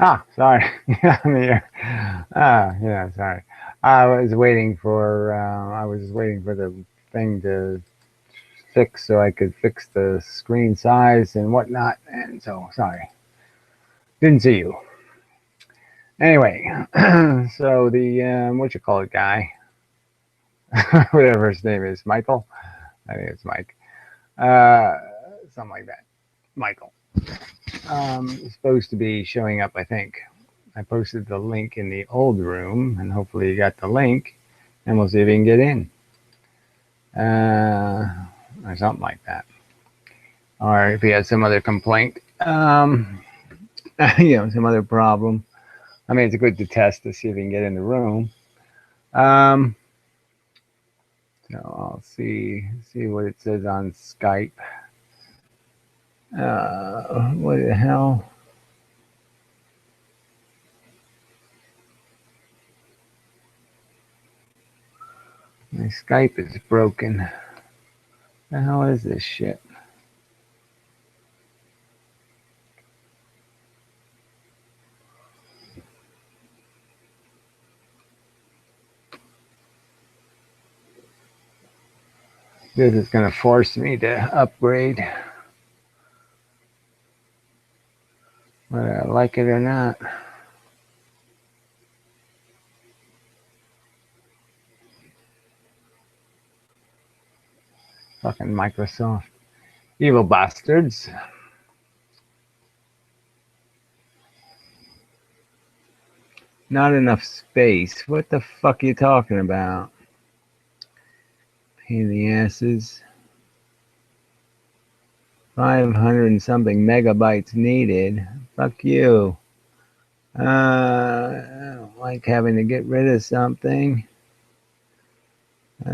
Ah, sorry. Yeah, I'm here. Ah, yeah, sorry. I was waiting for the thing to fix so I could fix the screen size and whatnot. And so, sorry. Didn't see you. Anyway, so the, what you call it guy, whatever his name is, Michael? I think it's Mike. Uh, Something like that. Michael. Is supposed to be showing up, I think. I posted the link in the old room, and hopefully you got the link, and we'll see if you can get in, or something like that. Or if he has some other complaint, some other problem. I mean, it's good to test to see if you can get in the room. Um, so I'll see what it says on Skype. What the hell? My Skype is broken. What the hell is this shit? This is going to force me to upgrade, whether I like it or not. Fucking Microsoft. Evil bastards. Not enough space. What the fuck are you talking about? Pain in the asses. 500 and something megabytes needed. Fuck you. I don't like having to get rid of something. All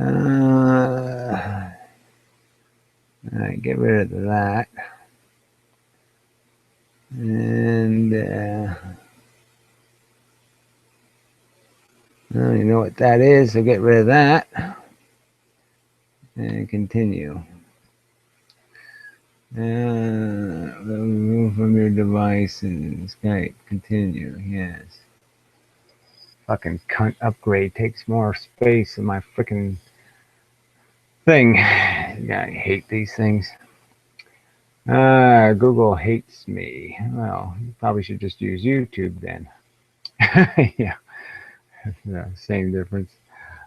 right, get rid of that. And well, you know what that is, so get rid of that. And continue. Remove from your device and Skype. Continue. Yes. Fucking cunt upgrade takes more space than my freaking thing. Yeah, I hate these things. Google hates me. Well, you probably should just use YouTube then. Yeah, same difference.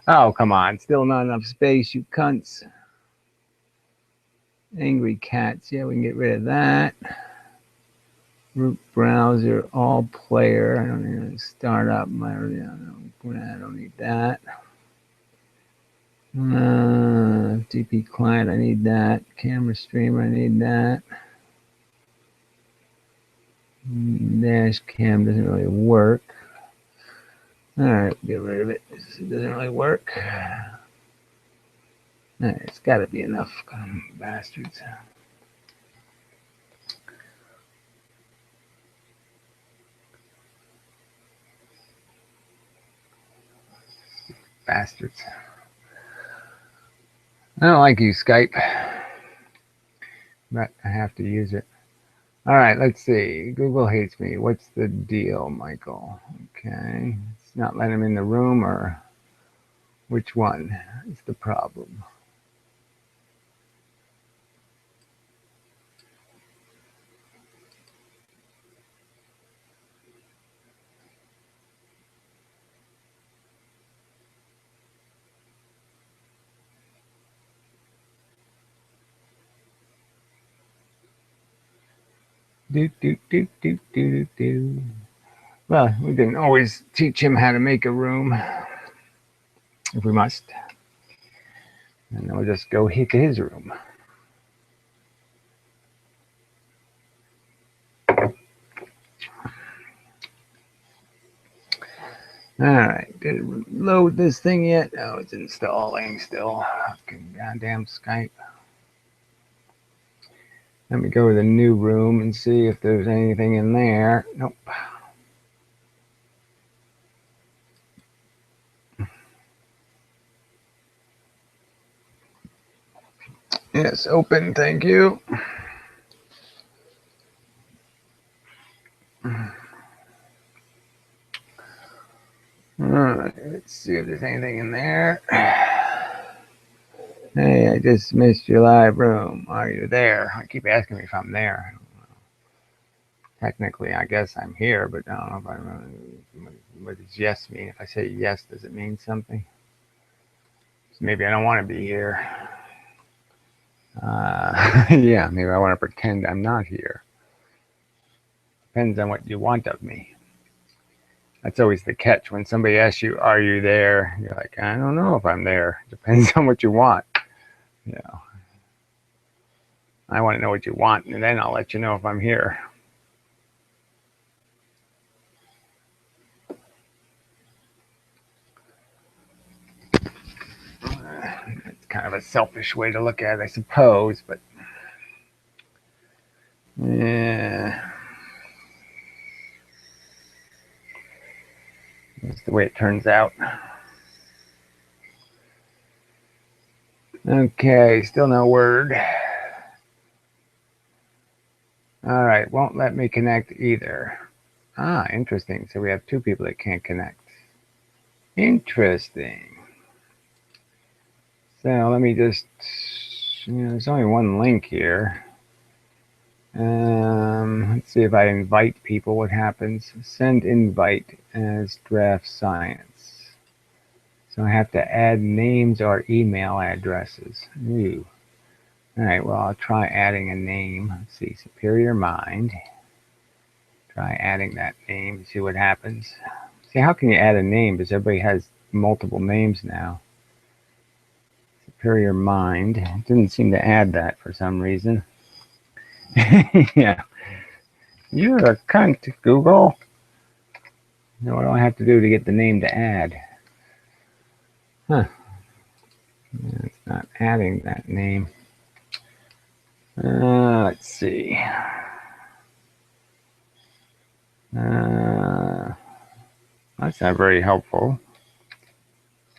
Oh, come on. Still not enough space, you cunts. Angry cats. Yeah, we can get rid of that. Root browser, all player. I don't need to start up my. I don't need that. FTP client, I need that. Camera streamer, I need that. Dash cam doesn't really work. All right, get rid of it. It doesn't really work. All right, it's got to be enough, bastards. Bastards. I don't like you, Skype, but I have to use it. All right, let's see. Google hates me. What's the deal, Michael? Okay. It's not letting him in the room, or which one is the problem? Do, do, do, do, do, do. Well, we can always teach him how to make a room if we must. And then we'll just go hit his room. All right, did it load this thing yet? Oh, it's installing still. Fucking goddamn Skype. Let me go to the new room and see if there's anything in there. Nope. Yes, open, thank you. Alright, let's see if there's anything in there. Hey, I just missed your live room. Are you there? I keep asking me if I'm there. Technically, I guess I'm here, but I don't know if I'm. What does yes mean? If I say yes, does it mean something? So maybe I don't want to be here. Yeah, maybe I want to pretend I'm not here. Depends on what you want of me. That's always the catch. When somebody asks you, are you there? You're like, I don't know if I'm there. Depends on what you want. You know, I want to know what you want, and then I'll let you know if I'm here. It's kind of a selfish way to look at it, I suppose, but yeah. That's the way it turns out. Okay, still no word. All right, won't let me connect either. Ah, interesting. So we have two people that can't connect. Interesting. So let me just, there's only one link here. Let's see if I invite people, what happens. Send invite as Draft Science. So I have to add names or email addresses. Ooh. All right, well, I'll try adding a name. Let's see, Superior Mind. Try adding that name, see what happens. See, how can you add a name? Because everybody has multiple names now. Superior Mind. It didn't seem to add that for some reason. Yeah. You're a cunt, Google. Now, what do I have to do to get the name to add? Huh. It's not adding that name. Let's see. That's not very helpful.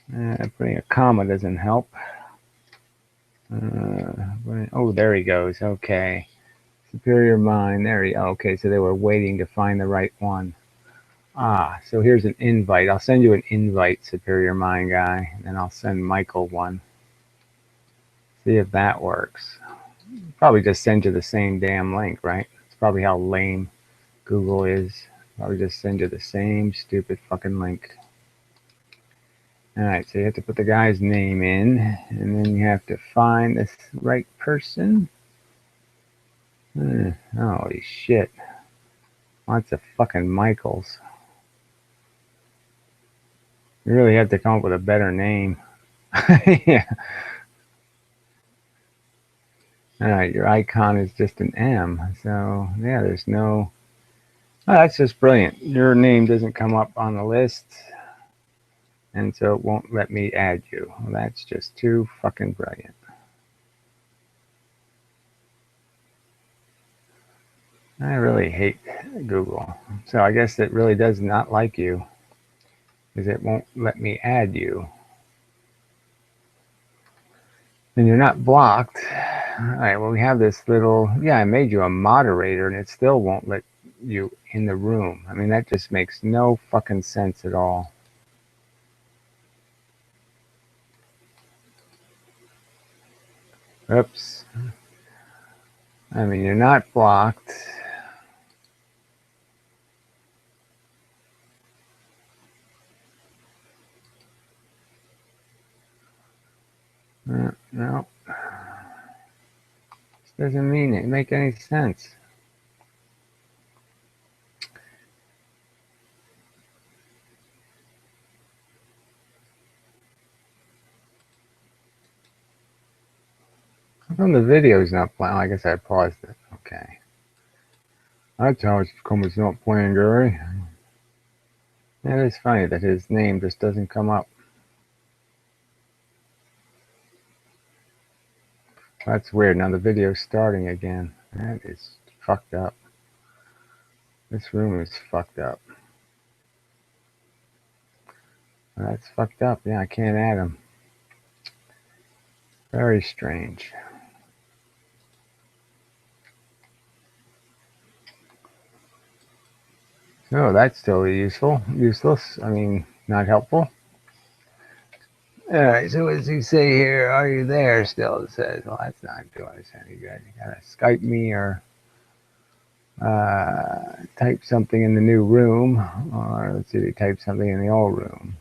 Putting a comma doesn't help. Oh, there he goes. Okay. Superior Mind. There he go. Okay, so they were waiting to find the right one. Ah, so here's an invite. I'll send you an invite, Superior Mind guy, and I'll send Michael one. See if that works. Probably just send you the same damn link, right? It's probably how lame Google is. Probably just send you the same stupid fucking link. All right, so you have to put the guy's name in, and then you have to find this right person. Holy shit. Lots of fucking Michaels. You really have to come up with a better name. Yeah. All right, your icon is just an M. So, yeah, there's no... Oh, that's just brilliant. Your name doesn't come up on the list, and so it won't let me add you. Well, that's just too fucking brilliant. I really hate Google. So I guess it really does not like you, because it won't let me add you. And you're not blocked. All right, well, we have this little... Yeah, I made you a moderator, and it still won't let you in the room. I mean, that just makes no fucking sense at all. Oops. I mean, you're not blocked. No. This doesn't make any sense. How come the video's not playing? Oh, I guess I paused it. Okay. That's how it's come it's not playing, Gary. It is funny that his name just doesn't come up. That's weird. Now the video's starting again. That is fucked up. This room is fucked up. That's fucked up. Yeah, I can't add him. Very strange. So that's still useful. Useless. I mean, Not helpful. All right, so what does he say here? Are you there still? It says, well, that's not doing us any good. You gotta Skype me or type something in the new room, or let's see, type something in the old room.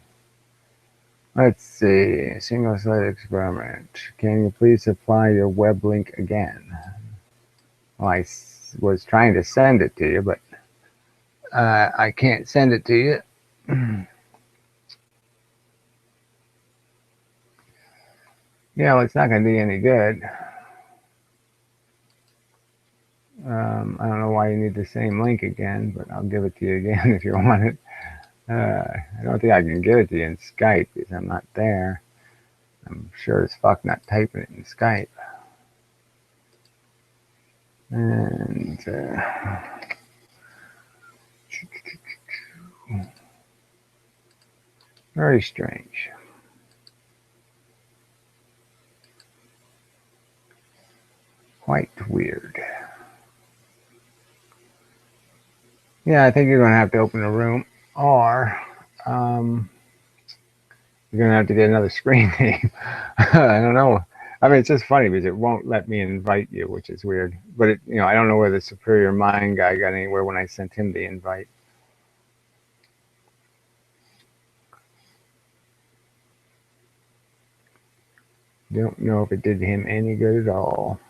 Let's see, single slide experiment. Can you please supply your web link again? Well, I was trying to send it to you, but I can't send it to you. Yeah, well, it's not going to be any good. I don't know why you need the same link again, but I'll give it to you again if you want it. I don't think I can give it to you in Skype because I'm not there. I'm sure as fuck not typing it in Skype. And very strange. Quite weird. Yeah, I think you're going to have to open a room, or you're going to have to get another screen name. I don't know. I mean, it's just funny because it won't let me invite you, which is weird. But it, I don't know where the Superior Mind guy got anywhere when I sent him the invite. Don't know if it did him any good at all.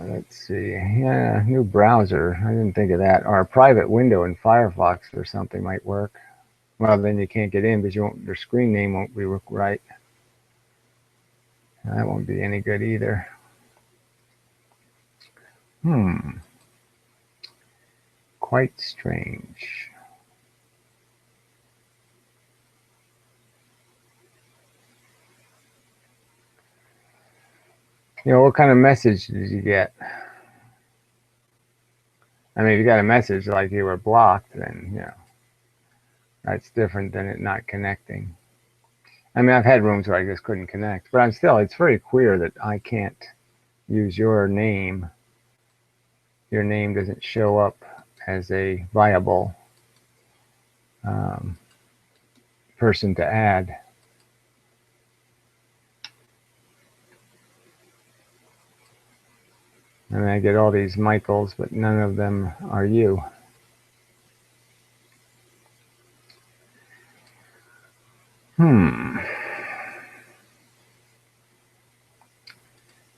Let's see. Yeah, new browser. I didn't think of that. Or a private window in Firefox or something might work. Well, then you can't get in because your screen name won't be right. That won't be any good either. Quite strange. What kind of message did you get? I mean, if you got a message like you were blocked, then, that's different than it not connecting. I mean, I've had rooms where I just couldn't connect, but it's very clear that I can't use your name. Your name doesn't show up as a viable person to add. And I get all these Michaels, but none of them are you.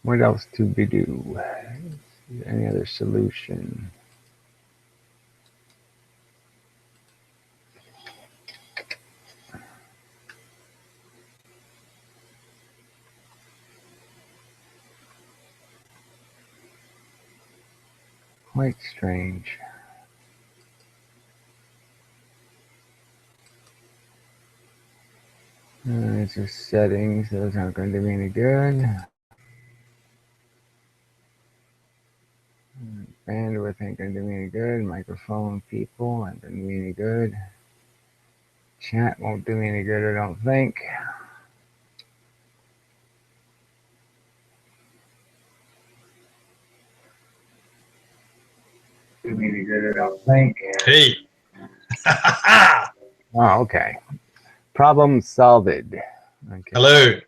What else to be do? Any other solution? Quite strange. It's just settings. Those aren't going to do me any good. Bandwidth ain't going to do me any good. Microphone people ain't going to do me any good. Chat won't do me any good, I don't think. Do me any good, I don't think. Hey. Oh, okay. Problem solved. Okay. Hello.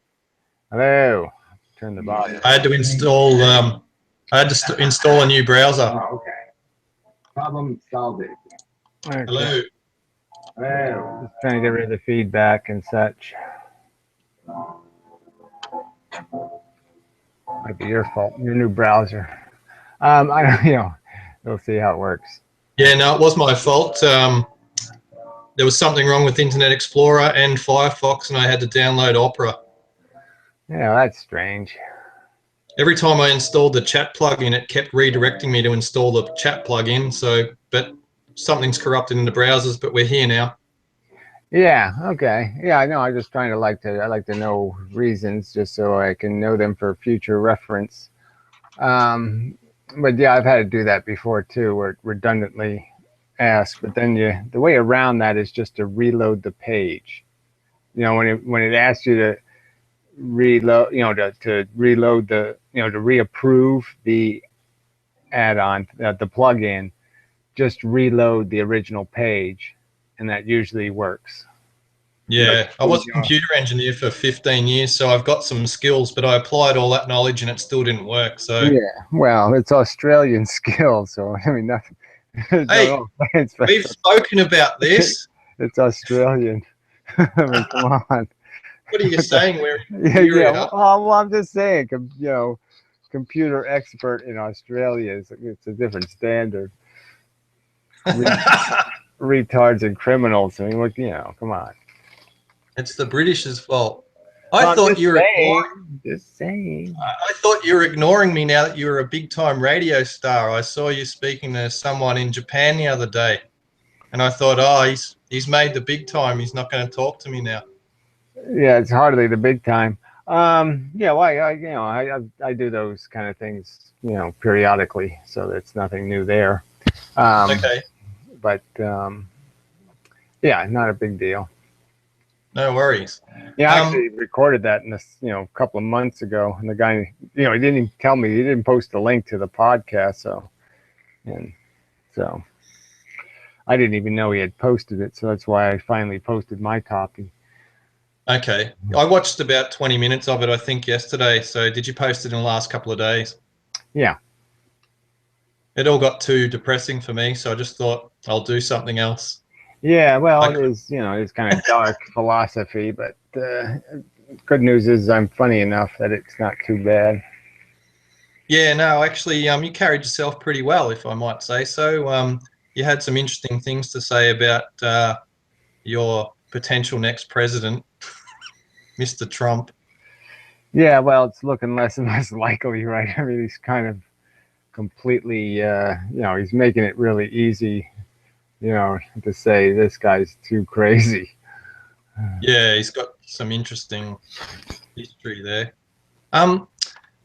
Hello. Turn the volume. I had to install. Install a new browser. Oh, okay. Problem solved. Okay. Hello. Hello. Just trying to get rid of the feedback and such. Might be your fault. Your new browser. I don't. We'll see how it works. Yeah, no, it was my fault. There was something wrong with Internet Explorer and Firefox, and I had to download Opera. Yeah, that's strange. Every time I installed the chat plugin, it kept redirecting me to install the chat plugin. But something's corrupted in the browsers. But we're here now. Yeah. Okay. Yeah. I know. I'm just trying to I like to know reasons just so I can know them for future reference. But yeah, I've had to do that before too, where it redundantly asks. But then the way around that is just to reload the page. When it asks you to reload, to reload the to reapprove the add-on, the plugin, just reload the original page, and that usually works. Yeah, I was a computer engineer for 15 years, so I've got some skills, but I applied all that knowledge and it still didn't work. So yeah, well, it's Australian skill, so I mean, nothing. hey, No offense, but we've spoken about this. it's Australian. I mean, come on. What are you saying? We're Yeah, yeah. inferior? Well, I'm just saying, computer expert in Australia it's a different standard. Retards and criminals. I mean, what, come on. It's the British's fault. Well, I thought you were just saying. I thought you were ignoring me now that you were a big-time radio star. I saw you speaking to someone in Japan the other day, and I thought, oh, he's made the big time. He's not going to talk to me now. Yeah, it's hardly the big time. Yeah, well, I do those kind of things, periodically, so it's nothing new there. Okay. But yeah, not a big deal. No worries. Yeah, I actually recorded that in this, a couple of months ago, and the guy, he didn't even tell me, he didn't post the link to the podcast, so I didn't even know he had posted it, so that's why I finally posted my copy. Okay. I watched about 20 minutes of it, I think, yesterday. So did you post it in the last couple of days? Yeah. It all got too depressing for me, so I just thought I'll do something else. Yeah, well, it is, it's kind of dark philosophy, but good news is I'm funny enough that it's not too bad. Yeah, no, actually, you carried yourself pretty well, if I might say so. You had some interesting things to say about your potential next president, Mr. Trump. Yeah, well, it's looking less and less likely, right? I mean, he's kind of completely, he's making it really easy, to say this guy's too crazy. Yeah, he's got some interesting history there.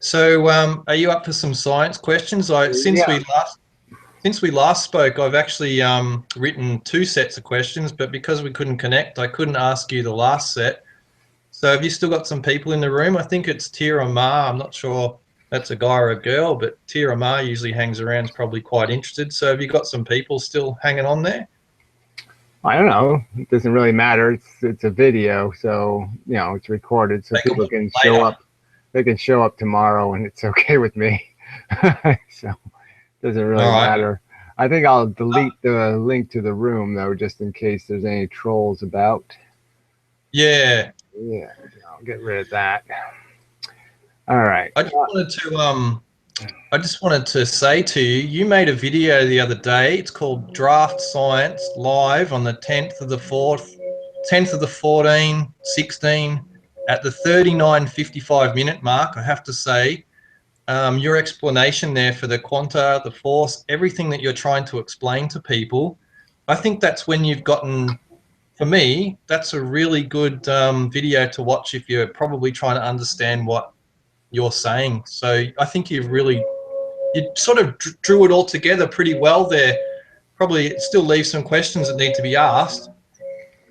So are you up for some science questions? Since we last spoke, I've actually written 2 sets of questions, but because we couldn't connect, I couldn't ask you the last set. So have you still got some people in the room? I think it's Tira Ma. I'm not sure that's a guy or a girl, but Tira Ma usually hangs around, is probably quite interested. So have you got some people still hanging on there? I don't know. It doesn't really matter. It's a video, so it's recorded, so people can show up. They can show up tomorrow, and it's okay with me. So it doesn't really matter. I think I'll delete the link to the room though, just in case there's any trolls about. Yeah. Yeah, I'll get rid of that. All right. I just wanted to say to you, you made a video the other day. It's called Draft Science Live on the 10th of the 14, 16 at the 39:55 minute mark. I have to say, your explanation there for the quanta, the force, everything that you're trying to explain to people, I think that's when you've gotten, for me, that's a really good video to watch if you're probably trying to understand what you're saying. So I think you sort of drew it all together pretty well there. Probably it still leaves some questions that need to be asked.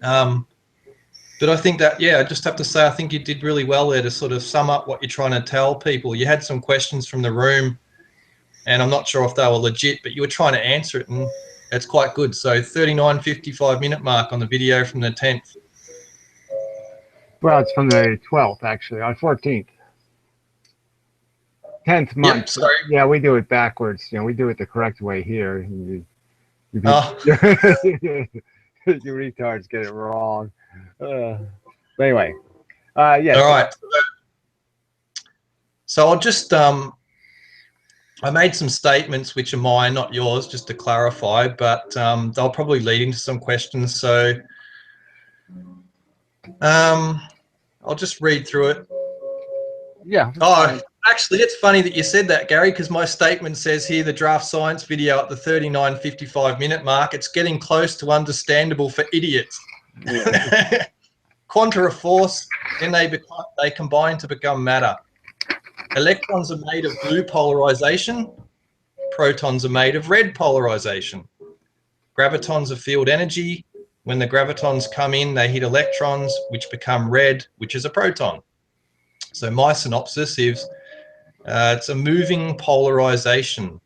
But I think that, I just have to say, I think you did really well there to sort of sum up what you're trying to tell people. You had some questions from the room, and I'm not sure if they were legit, but you were trying to answer it, and it's quite good. So 39:55 minute mark on the video from the 10th. Well, it's from the 12th, actually, on 14th. 10th month. Yep, sorry. Yeah, we do it backwards. We do it the correct way here. You retards get it wrong. But anyway, yeah. All right. So I'll just, I made some statements which are mine, not yours, just to clarify, but they'll probably lead into some questions. So I'll just read through it. Yeah. Oh, actually, it's funny that you said that, Gary, because my statement says here the draft science video at the 39:55 minute mark. It's getting close to understandable for idiots. Yeah. Quanta of force, then they combine to become matter. Electrons are made of blue polarization. Protons are made of red polarization. Gravitons are field energy. When the gravitons come in, they hit electrons, which become red, which is a proton. So my synopsis is It's a moving polarization.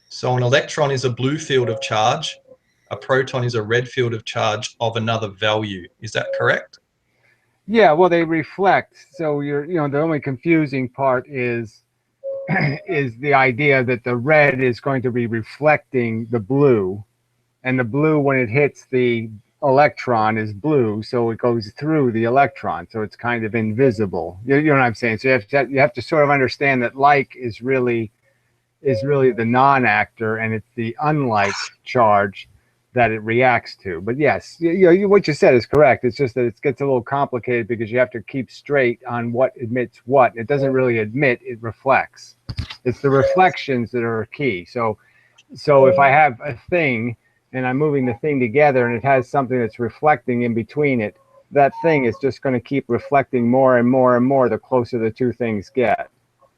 So an electron is a blue field of charge. A proton is a red field of charge of another value. Is that correct? Yeah, well, they reflect. So the only confusing part is is the idea that the red is going to be reflecting the blue, and the blue, when it hits the electron, is blue, so it goes through the electron, so it's kind of invisible. You know what I'm saying? So you have to sort of understand that like is really the non-actor, and it's the unlike charge that it reacts to. But yes, what you said is correct. It's just that it gets a little complicated because you have to keep straight on what emits what. It doesn't really emit; it reflects. It's the reflections that are key. So if I have a thing and I'm moving the thing together and it has something that's reflecting in between it, that thing is just going to keep reflecting more and more and more the closer the two things get.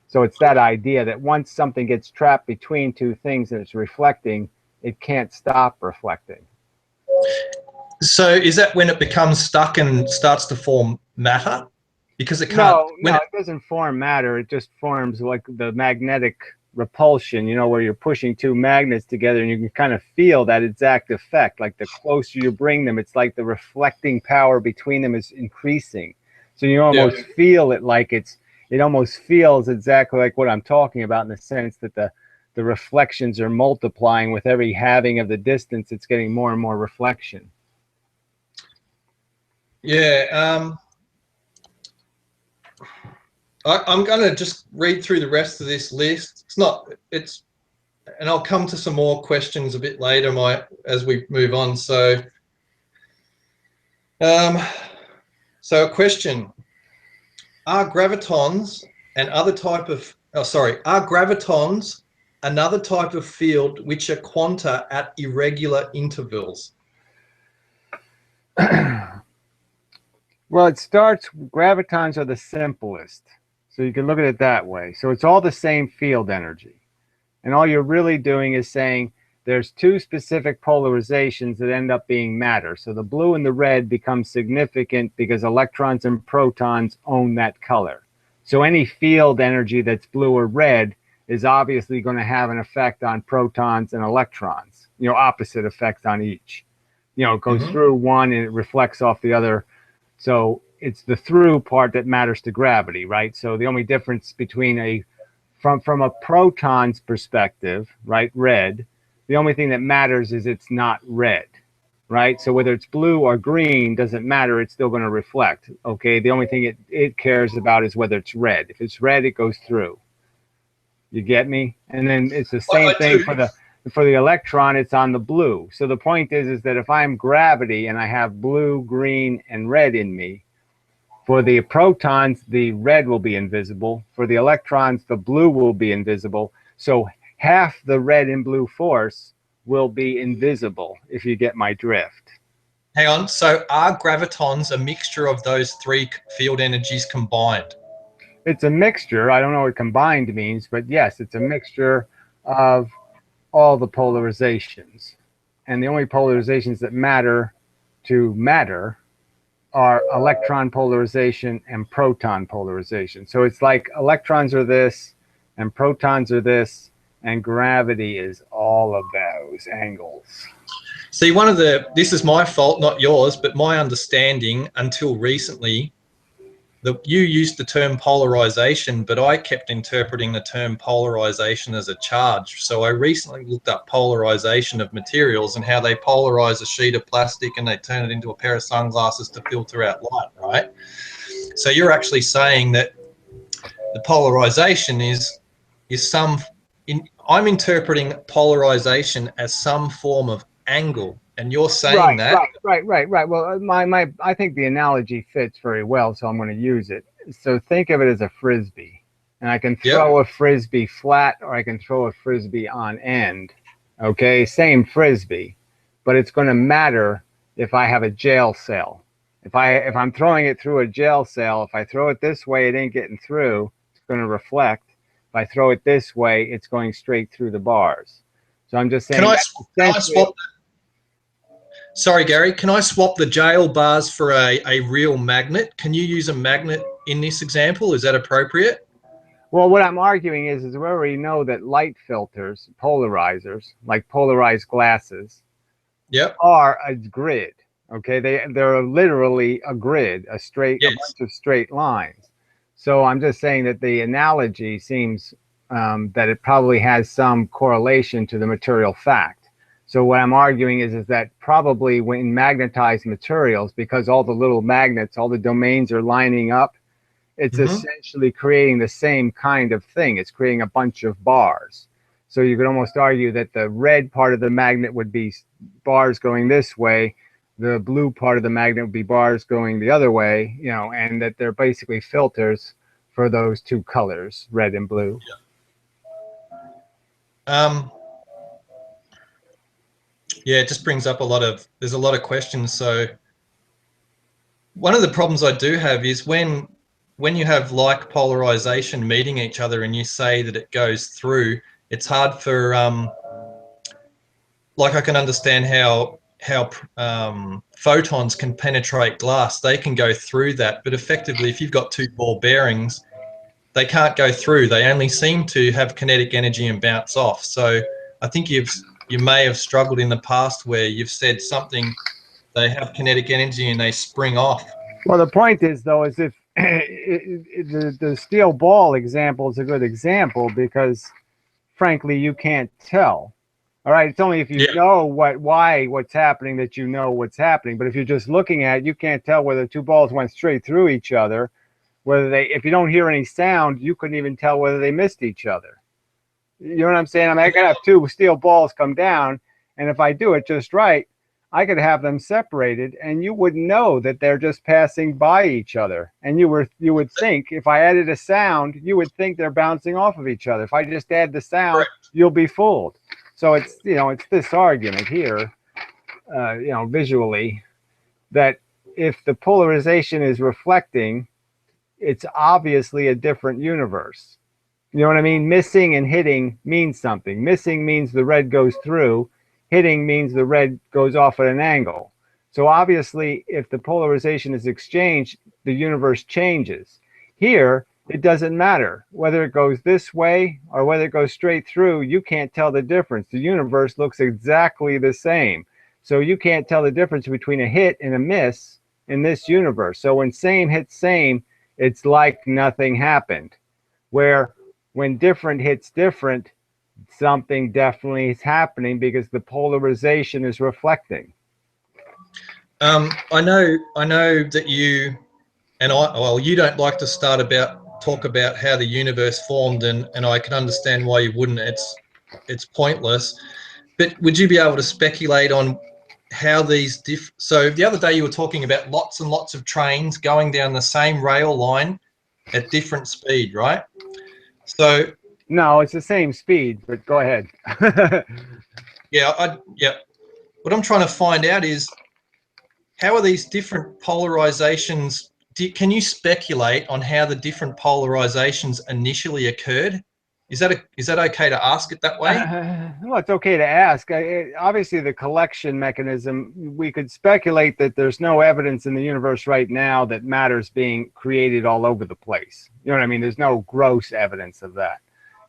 So it's that idea that once something gets trapped between two things and it's reflecting, it can't stop reflecting. So is that when it becomes stuck and starts to form matter? Because it can't. No, it doesn't form matter. It just forms like the magnetic repulsion, where you're pushing two magnets together and you can kind of feel that exact effect. Like the closer you bring them, it's like the reflecting power between them is increasing. So you almost feel it like it almost feels exactly like what I'm talking about, in the sense that the reflections are multiplying with every halving of the distance. It's getting more and more reflection. Yeah. I'm going to just read through the rest of this list. And I'll come to some more questions a bit later, as we move on. So a question: Are gravitons another type of field which are quanta at irregular intervals? Well, gravitons are the simplest. So you can look at it that way. So it's all the same field energy. And all you're really doing is saying there's two specific polarizations that end up being matter. So the blue and the red become significant because electrons and protons own that color. So any field energy that's blue or red is obviously going to have an effect on protons and electrons, opposite effects on each. It goes through one and it reflects off the other. So it's the through part that matters to gravity, right? So the only difference between from a proton's perspective, right, red, the only thing that matters is it's not red, right? So whether it's blue or green doesn't matter, it's still going to reflect, okay? The only thing it cares about is whether it's red. If it's red, it goes through. You get me? And then it's the same thing for the electron, it's on the blue. So the point is that if I'm gravity and I have blue, green, and red in me, for the protons, the red will be invisible. For the electrons, the blue will be invisible. So half the red and blue force will be invisible, if you get my drift. Hang on. So are gravitons a mixture of those three field energies combined? It's a mixture. I don't know what combined means, but yes, it's a mixture of all the polarizations. And the only polarizations that matter to matter are electron polarization and proton polarization. So it's like electrons are this and protons are this, and gravity is all of those angles. See, this is my fault, not yours, but my understanding until recently, you used the term polarization, but I kept interpreting the term polarization as a charge. So I recently looked up polarization of materials and how they polarize a sheet of plastic and they turn it into a pair of sunglasses to filter out light, right? So you're actually saying that the polarization I'm interpreting polarization as some form of angle, and you're saying that. Right. Well, I think the analogy fits very well, so I'm going to use it. So think of it as a frisbee, and I can throw a frisbee flat or I can throw a frisbee on end. Okay, same frisbee, but it's going to matter if I have a jail cell. If I'm throwing it through a jail cell, if I throw it this way, it ain't getting through. It's going to reflect. If I throw it this way, it's going straight through the bars. So I'm just saying. Can I swap? Sorry, Gary. Can I swap the jail bars for a real magnet? Can you use a magnet in this example? Is that appropriate? Well, what I'm arguing is we already know that light filters, polarizers, like polarized glasses, Yep. are a grid. Okay, they're literally a grid, a Yes. bunch of straight lines. So I'm just saying that the analogy seems that it probably has some correlation to the material fact. So what I'm arguing is that probably when magnetized materials, because all the little magnets, all the domains are lining up, it's Mm-hmm. essentially creating the same kind of thing. It's creating a bunch of bars. So you could almost argue that the red part of the magnet would be bars going this way, the blue part of the magnet would be bars going the other way, and that they're basically filters for those two colors, red and blue. Yeah, it just brings up there's a lot of questions. So one of the problems I do have is when you have like polarization meeting each other and you say that it goes through, it's hard for like I can understand how photons can penetrate glass. They can go through that, but effectively, if you've got two ball bearings, they can't go through. They only seem to have kinetic energy and bounce off. So I think you may have struggled in the past where you've said something, they have kinetic energy and they spring off. Well, the point is, though, is if the steel ball example is a good example because, frankly, you can't tell. All right, it's only if you Yeah. know what's happening that you know what's happening. But if you're just looking at it, you can't tell whether two balls went straight through each other. If you don't hear any sound, you couldn't even tell whether they missed each other. You know what I'm saying? I mean, I could have two steel balls come down, and if I do it just right, I could have them separated, and you wouldn't know that they're just passing by each other. And you would think if I added a sound, you would think they're bouncing off of each other. If I just add the sound, Correct. you'll be fooled. So it's this argument here, visually, that if the polarization is reflecting, it's obviously a different universe. You know what I mean? Missing and hitting means something. Missing means the red goes through. Hitting means the red goes off at an angle. So obviously, if the polarization is exchanged, the universe changes. Here, it doesn't matter whether it goes this way or whether it goes straight through. You can't tell the difference. The universe looks exactly the same. So you can't tell the difference between a hit and a miss in this universe. So when same hits same, it's like nothing happened. Where when different hits different, something definitely is happening because the polarization is reflecting. I know that you and you don't like to talk about how the universe formed, and I can understand why you wouldn't. It's pointless. But would you be able to speculate on how these so the other day you were talking about lots and lots of trains going down the same rail line at different speed, right? So No, it's the same speed, but go ahead. yeah. What I'm trying to find out is how are these different polarizations? Can you speculate on how the different polarizations initially occurred? Is that okay to ask it that way? Well, it's okay to ask. Obviously, the collection mechanism, we could speculate that there's no evidence in the universe right now that matter's being created all over the place. You know what I mean? There's no gross evidence of that.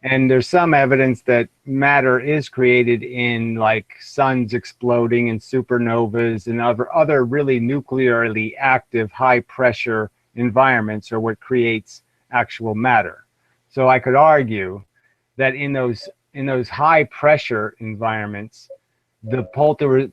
And there's some evidence that matter is created in like suns exploding and supernovas and other really nuclearly active high pressure environments are what creates actual matter. So I could argue that in those high pressure environments, the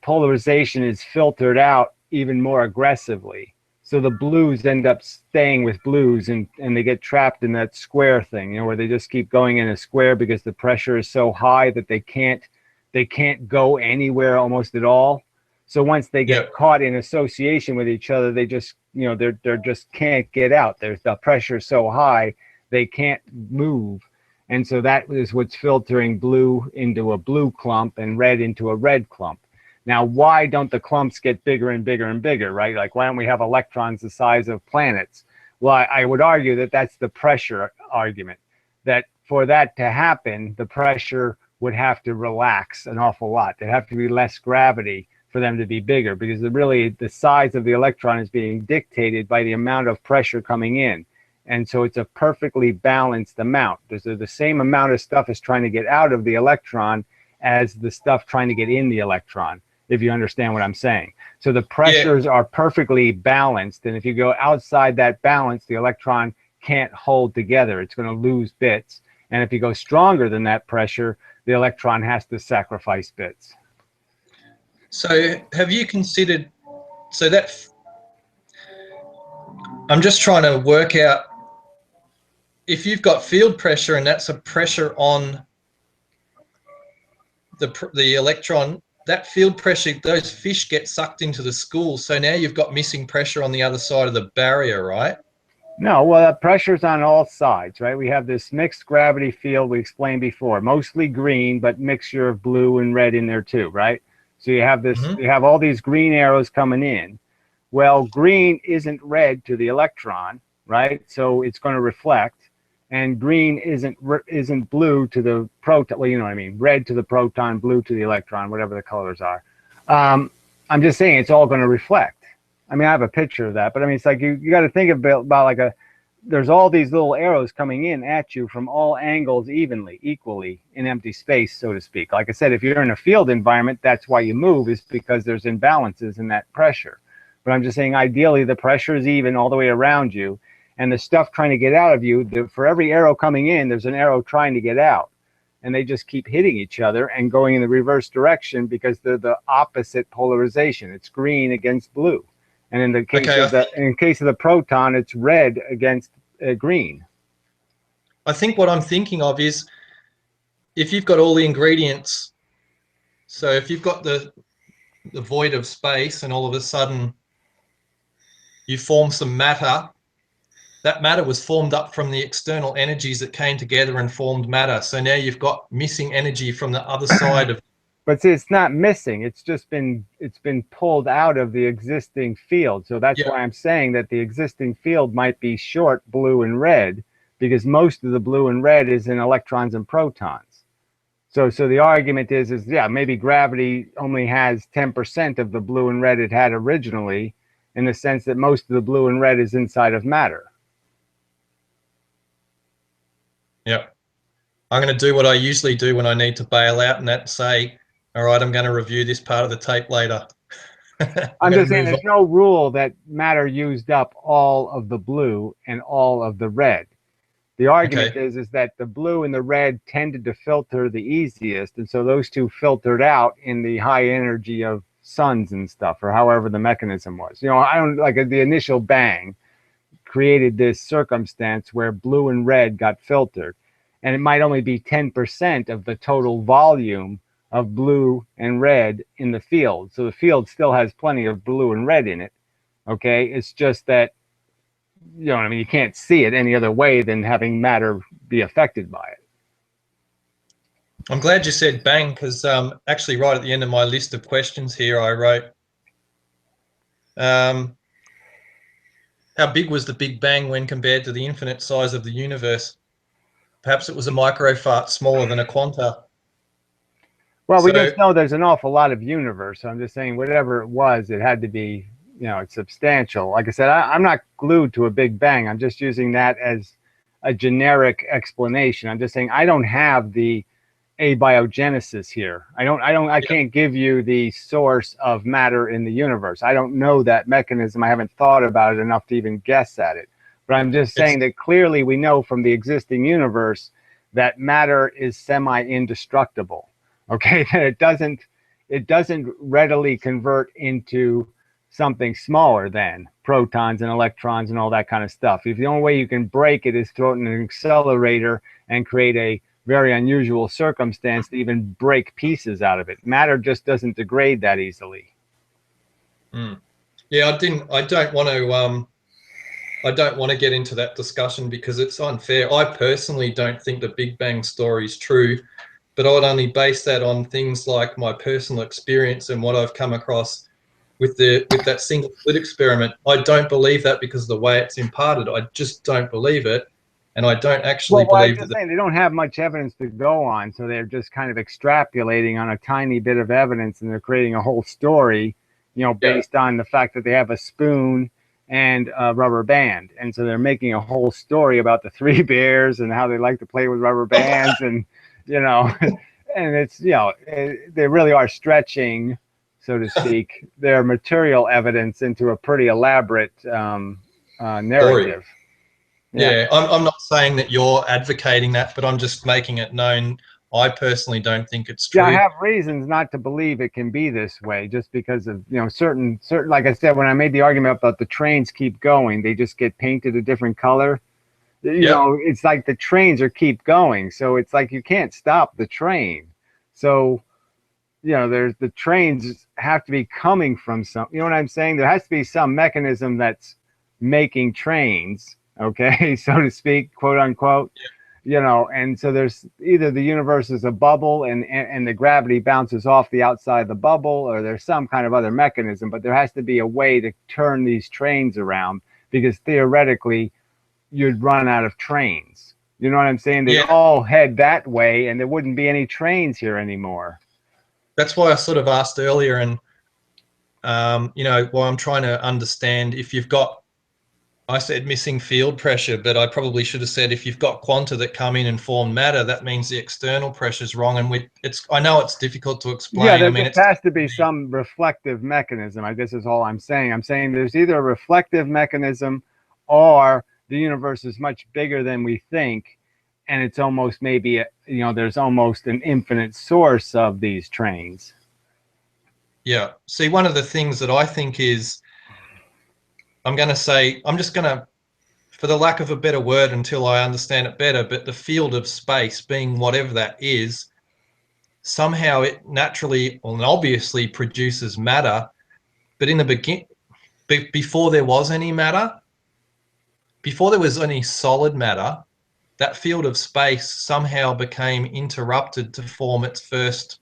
polarization is filtered out even more aggressively. So the blues end up staying with blues and they get trapped in that square thing, where they just keep going in a square because the pressure is so high that they can't go anywhere almost at all. So once they get caught in association with each other, they just, they're just can't get out. There's the pressure so high, they can't move. And so that is what's filtering blue into a blue clump and red into a red clump. Now, why don't the clumps get bigger and bigger and bigger, right? Like, why don't we have electrons the size of planets? Well, I would argue that that's the pressure argument, that for that to happen, the pressure would have to relax an awful lot. There'd have to be less gravity for them to be bigger because really the size of the electron is being dictated by the amount of pressure coming in. And so it's a perfectly balanced amount. There's the same amount of stuff is trying to get out of the electron as the stuff trying to get in the electron, if you understand what I'm saying. So the pressures are perfectly balanced. And if you go outside that balance, the electron can't hold together. It's going to lose bits. And if you go stronger than that pressure, the electron has to sacrifice bits. So have you considered, so that, I'm just trying to work out, if you've got field pressure and that's a pressure on the electron, that field pressure, those fish get sucked into the school. So now you've got missing pressure on the other side of the barrier, right? No, well, that pressure's on all sides, right? We have this mixed gravity field we explained before, mostly green, but mixture of blue and red in there too, right? So you have this, you have all these green arrows coming in. Well, green isn't red to the electron, right? So it's going to reflect, and green isn't blue to the proton. Well, you know what I mean. Red to the proton, blue to the electron, whatever the colors are. I'm just saying it's all going to reflect. I mean, I have a picture of that, but I mean, it's like you got to think about like there's all these little arrows coming in at you from all angles equally in empty space, so to speak. Like I said, if you're in a field environment, that's why you move, is because there's imbalances in that pressure. But I'm just saying, ideally, the pressure is even all the way around you, and the stuff trying to get out of you, for every arrow coming in, there's an arrow trying to get out. And they just keep hitting each other and going in the reverse direction because they're the opposite polarization. It's green against blue. And in the case of the proton, it's red against green. I think what I'm thinking of is, if you've got all the ingredients, so if you've got the void of space and all of a sudden you form some matter, that matter was formed up from the external energies that came together and formed matter. So now you've got missing energy from the other side of. But see, it's not missing. It's just been pulled out of the existing field. So that's why I'm saying that the existing field might be short blue and red, because most of the blue and red is in electrons and protons. So the argument is yeah, maybe gravity only has 10% of the blue and red it had originally, in the sense that most of the blue and red is inside of matter. Yeah. I'm going to do what I usually do when I need to bail out, and that's say, all right, I'm going to review this part of the tape later. I'm just saying there's no rule that matter used up all of the blue and all of the red. The argument is that the blue and the red tended to filter the easiest, and so those two filtered out in the high energy of suns and stuff, or however the mechanism was. You know, I don't like the initial bang created this circumstance where blue and red got filtered, and it might only be 10% of the total volume of blue and red in the field. So the field still has plenty of blue and red in it. Okay, it's just that, you know what I mean, you can't see it any other way than having matter be affected by it. I'm glad you said bang, because actually right at the end of my list of questions here, I wrote, how big was the Big Bang when compared to the infinite size of the universe? Perhaps it was a microfart smaller than a quanta. Well, we just know there's an awful lot of universe. So I'm just saying, whatever it was, it had to be, you know, it's substantial. Like I said, I'm not glued to a Big Bang. I'm just using that as a generic explanation. I'm just saying I don't have the abiogenesis here. I can't give you the source of matter in the universe. I don't know that mechanism. I haven't thought about it enough to even guess at it. But I'm just saying that clearly we know from the existing universe that matter is semi-indestructible. Okay, that it doesn't readily convert into something smaller than protons and electrons and all that kind of stuff. If the only way you can break it is throw it in an accelerator and create a very unusual circumstance to even break pieces out of it. Matter just doesn't degrade that easily. Yeah, I don't want to get into that discussion because it's unfair. I personally don't think the Big Bang story is true, but I would only base that on things like my personal experience and what I've come across with that single slit experiment. I don't believe that because of the way it's imparted. I just don't believe it. And I don't actually believe that. They don't have much evidence to go on, so they're just kind of extrapolating on a tiny bit of evidence, and they're creating a whole story, you know, based on the fact that they have a spoon and a rubber band. And so they're making a whole story about the three bears and how they like to play with rubber bands, and you know, and it's they really are stretching, so to speak, their material evidence into a pretty elaborate Story. narrative. Yeah, I'm not saying that you're advocating that, but I'm just making it known. I personally don't think it's Yeah, I true. have reasons not to believe it can be this way, just because of certain. Like I said, when I made the argument about the trains keep going, they just get painted a different color. Yep. It's like the trains are keep going, so it's like you can't stop the train. So there's the trains have to be coming from some. You know what I'm saying? There has to be some mechanism that's making trains, okay, so to speak, quote unquote. And so there's either the universe is a bubble and the gravity bounces off the outside of the bubble, or there's some kind of other mechanism, but there has to be a way to turn these trains around, because theoretically you'd run out of trains. You know what I'm saying? They'd Yeah, all head that way and there wouldn't be any trains here anymore. that's why I sort of asked earlier, and why I'm trying to understand if you've got. I said missing field pressure, but I probably should have said if you've got quanta that come in and form matter, that means the external pressure is wrong. And I know it's difficult to Yeah, explain. I there mean, just it's has to be some reflective mechanism. I guess is all I'm saying. I'm saying there's either a reflective mechanism, or the universe is much bigger than we think, and it's almost maybe there's almost an infinite source of these trains. yeah. See, one of the things that I think is, I'm just going to, for the lack of a better word until I understand it better, but the field of space being whatever that is, somehow it naturally and obviously produces matter. But in the before there was any matter, before there was any solid matter, that field of space somehow became interrupted to form its first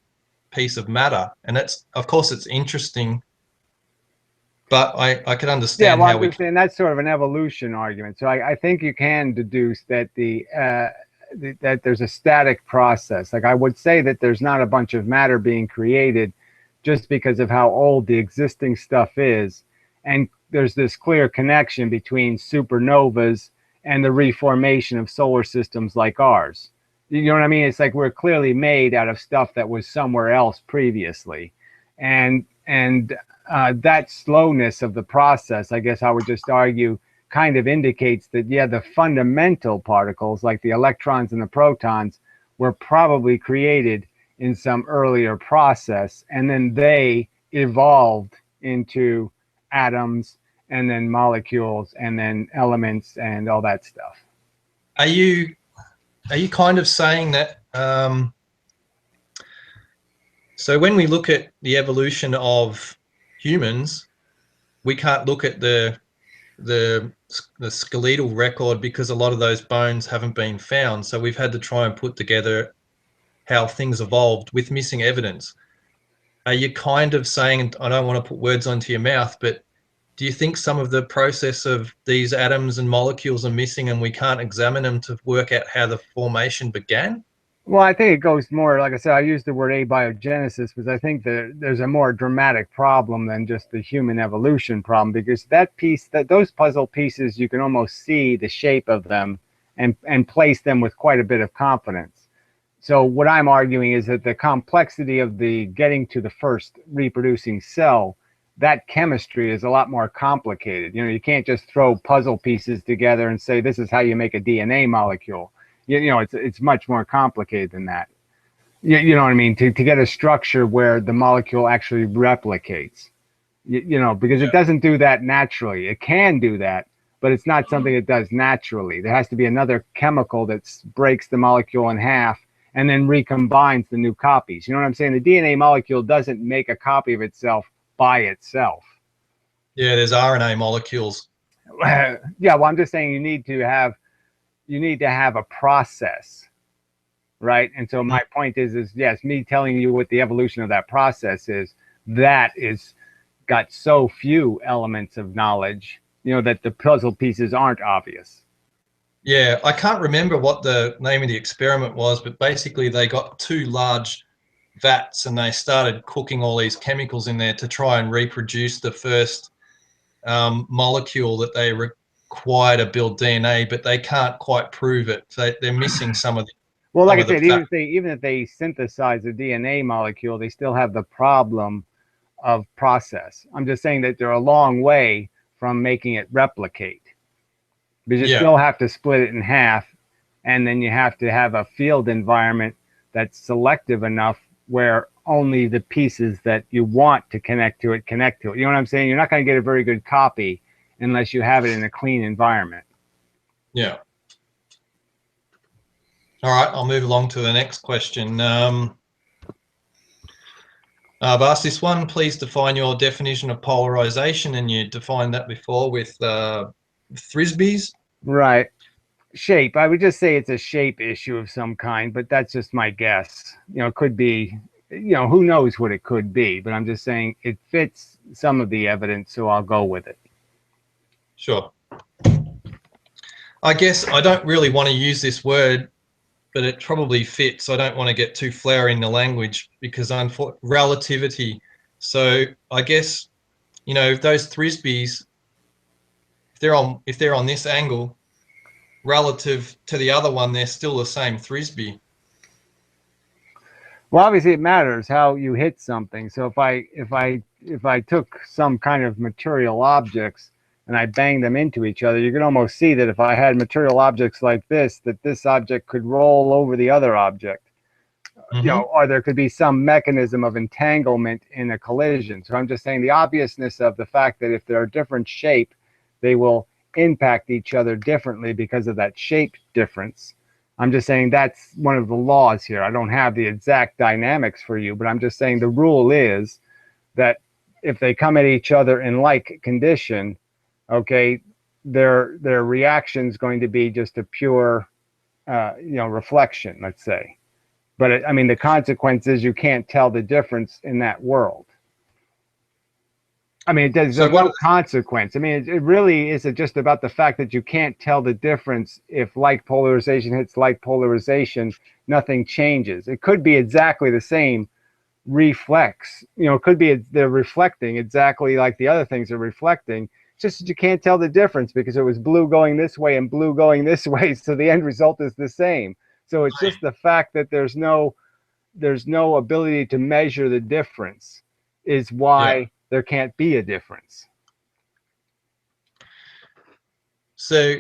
piece of matter. And of course, it's interesting, but I can Yeah, understand well, how I'm we. just saying that's sort of an evolution argument. So I think you can deduce that that there's a static process. Like I would say that there's not a bunch of matter being created just because of how old the existing stuff is, and there's this clear connection between supernovas and the reformation of solar systems like ours. You know what I mean? It's like we're clearly made out of stuff that was somewhere else previously, and that slowness of the process, I guess I would just argue, kind of indicates that, yeah, the fundamental particles, like the electrons and the protons, were probably created in some earlier process, and then they evolved into atoms and then molecules and then elements and all that stuff. Are you kind of saying that? So when we look at the evolution of humans, we can't look at the skeletal record because a lot of those bones haven't been found. So we've had to try and put together how things evolved with missing evidence. Are you kind of saying, I don't want to put words onto your mouth, but do you think some of the process of these atoms and molecules are missing and we can't examine them to work out how the formation began? Well, I think it goes more, like I said, I use the word abiogenesis because I think that there's a more dramatic problem than just the human evolution problem, because those puzzle pieces, you can almost see the shape of them and place them with quite a bit of confidence. So what I'm arguing is that the complexity of the getting to the first reproducing cell, that chemistry is a lot more complicated. You can't just throw puzzle pieces together and say this is how you make a DNA molecule. It's much more complicated than that. You know what I mean? To get a structure where the molecule actually replicates. Because it doesn't do that naturally. It can do that, but it's not something it does naturally. There has to be another chemical that breaks the molecule in half and then recombines the new copies. You know what I'm saying? The DNA molecule doesn't make a copy of itself by itself. Yeah, there's RNA molecules. Yeah, well, I'm just saying you need to have a process, right? And so my point is yes, me telling you what the evolution of that process is, that is got so few elements of knowledge, that the puzzle pieces aren't obvious. Yeah, I can't remember what the name of the experiment was, but basically they got two large vats and they started cooking all these chemicals in there to try and reproduce the first molecule that they require to build DNA, but they can't quite prove it. They're missing some of the. Well, like I said, even if they synthesize a DNA molecule, they still have the problem of process. I'm just saying that they're a long way from making it replicate. Because you still have to split it in half, and then you have to have a field environment that's selective enough where only the pieces that you want to connect to it connect to it. You know what I'm saying? You're not going to get a very good copy unless you have it in a clean environment. Yeah. All right, I'll move along to the next question. I've asked this one, please define your definition of polarization, and you defined that before with Frisbees. Right. Shape. I would just say it's a shape issue of some kind, but that's just my guess. You know, it could be, you know, who knows what it could be, but I'm just saying it fits some of the evidence, so I'll go with it. Sure. I guess I don't really want to use this word, but it probably fits. I don't want to get too flowery in the language because relativity. So I guess, you know, if those Frisbees, if they're on this angle relative to the other one, they're still the same Frisbee. Well, obviously it matters how you hit something. So if I took some kind of material objects and I banged them into each other, you can almost see that if I had material objects like this, that this object could roll over the other object. You know, or there could be some mechanism of entanglement in a collision. So I'm just saying the obviousness of the fact that if they're a different shape, they will impact each other differently because of that shape difference. I'm just saying that's one of the laws here. I don't have the exact dynamics for you, but I'm just saying the rule is that if they come at each other in like condition, okay, their reaction is going to be just a pure, you know, reflection, let's say. But I mean, the consequence is you can't tell the difference in that world. I mean, there's no consequence. I mean, it really is just about the fact that you can't tell the difference. If like polarization hits like polarization, nothing changes. It could be exactly the same reflex. You know, it could be they're reflecting exactly like the other things are reflecting. It's just that you can't tell the difference because it was blue going this way and blue going this way. So the end result is the same. So it's just the fact that there's no ability to measure the difference is why there can't be a difference. So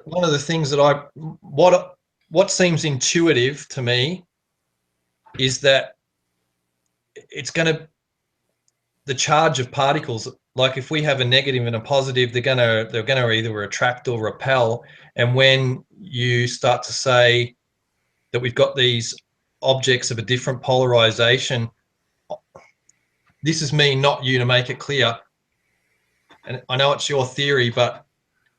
one of the things that what seems intuitive to me is that it's going to, the charge of particles, like if we have a negative and a positive, they're going to either attract or repel. And when you start to say that we've got these objects of a different polarization, this is me, not you, to make it clear. And I know it's your theory, but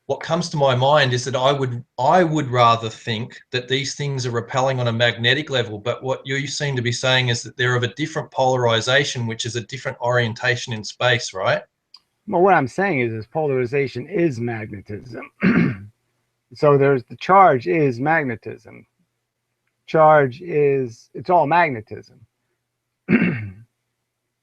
what comes to my mind is that I would rather think that these things are repelling on a magnetic level, but what you seem to be saying is that they're of a different polarization, which is a different orientation in space, right? Well, what I'm saying is polarization is magnetism. So there's the charge is magnetism. Charge is, it's all magnetism.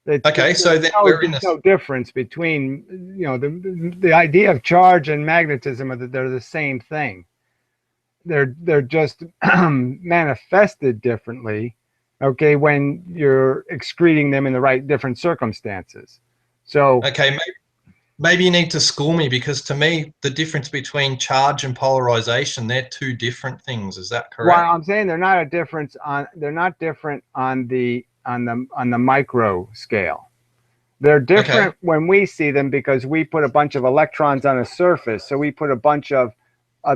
Okay, so then there's no difference between, you know, the idea of charge and magnetism are that they're the same thing. They're just manifested differently, okay, when you're excreting them in the right different circumstances. So okay, maybe you need to school me, because to me the difference between charge and polarization, they're two different things. Is that correct? Well, I'm saying they're not different on the micro scale. They're different when we see them because we put a bunch of electrons on a surface. So we put a bunch of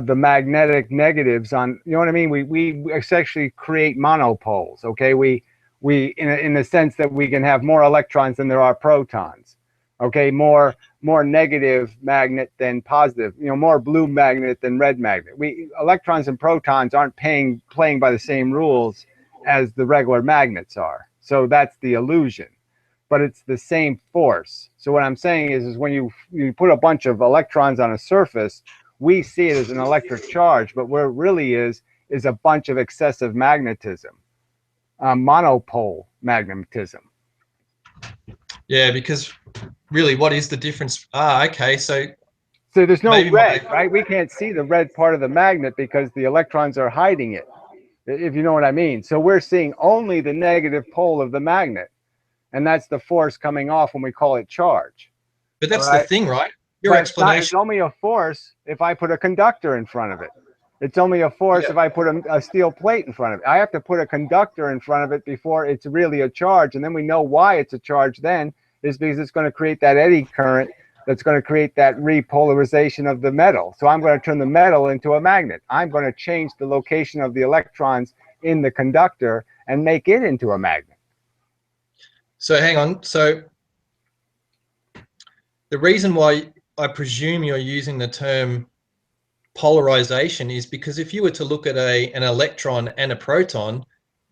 the magnetic negatives on, you know what I mean? We essentially create monopoles, okay? We in the sense that we can have more electrons than there are protons, okay? More negative magnet than positive, you know, more blue magnet than red magnet. Electrons and protons aren't playing by the same rules as the regular magnets are. So that's the illusion. But it's the same force. So what I'm saying is when you put a bunch of electrons on a surface, we see it as an electric charge, but what it really is a bunch of excessive magnetism, monopole magnetism. Yeah, because Really, what is the difference? Ah, okay. So So there's no maybe red, my right? We can't see the red part of the magnet because the electrons are hiding it, if you know what I mean. So we're seeing only the negative pole of the magnet, and that's the force coming off when we call it charge. but All that's the right. thing, right? Your But it's explanation. only a force if I put a conductor in front of it. It's only a force Yeah. if I put a steel plate in front of it. I have to put a conductor in front of it before it's really a charge. And then we know why it's a charge then is because it's going to create that eddy current that's going to create that repolarization of the metal. So I'm going to turn the metal into a magnet. I'm going to change the location of the electrons in the conductor and make it into a magnet. So hang on. So the reason why I presume you're using the term polarization is because if you were to look at an electron and a proton,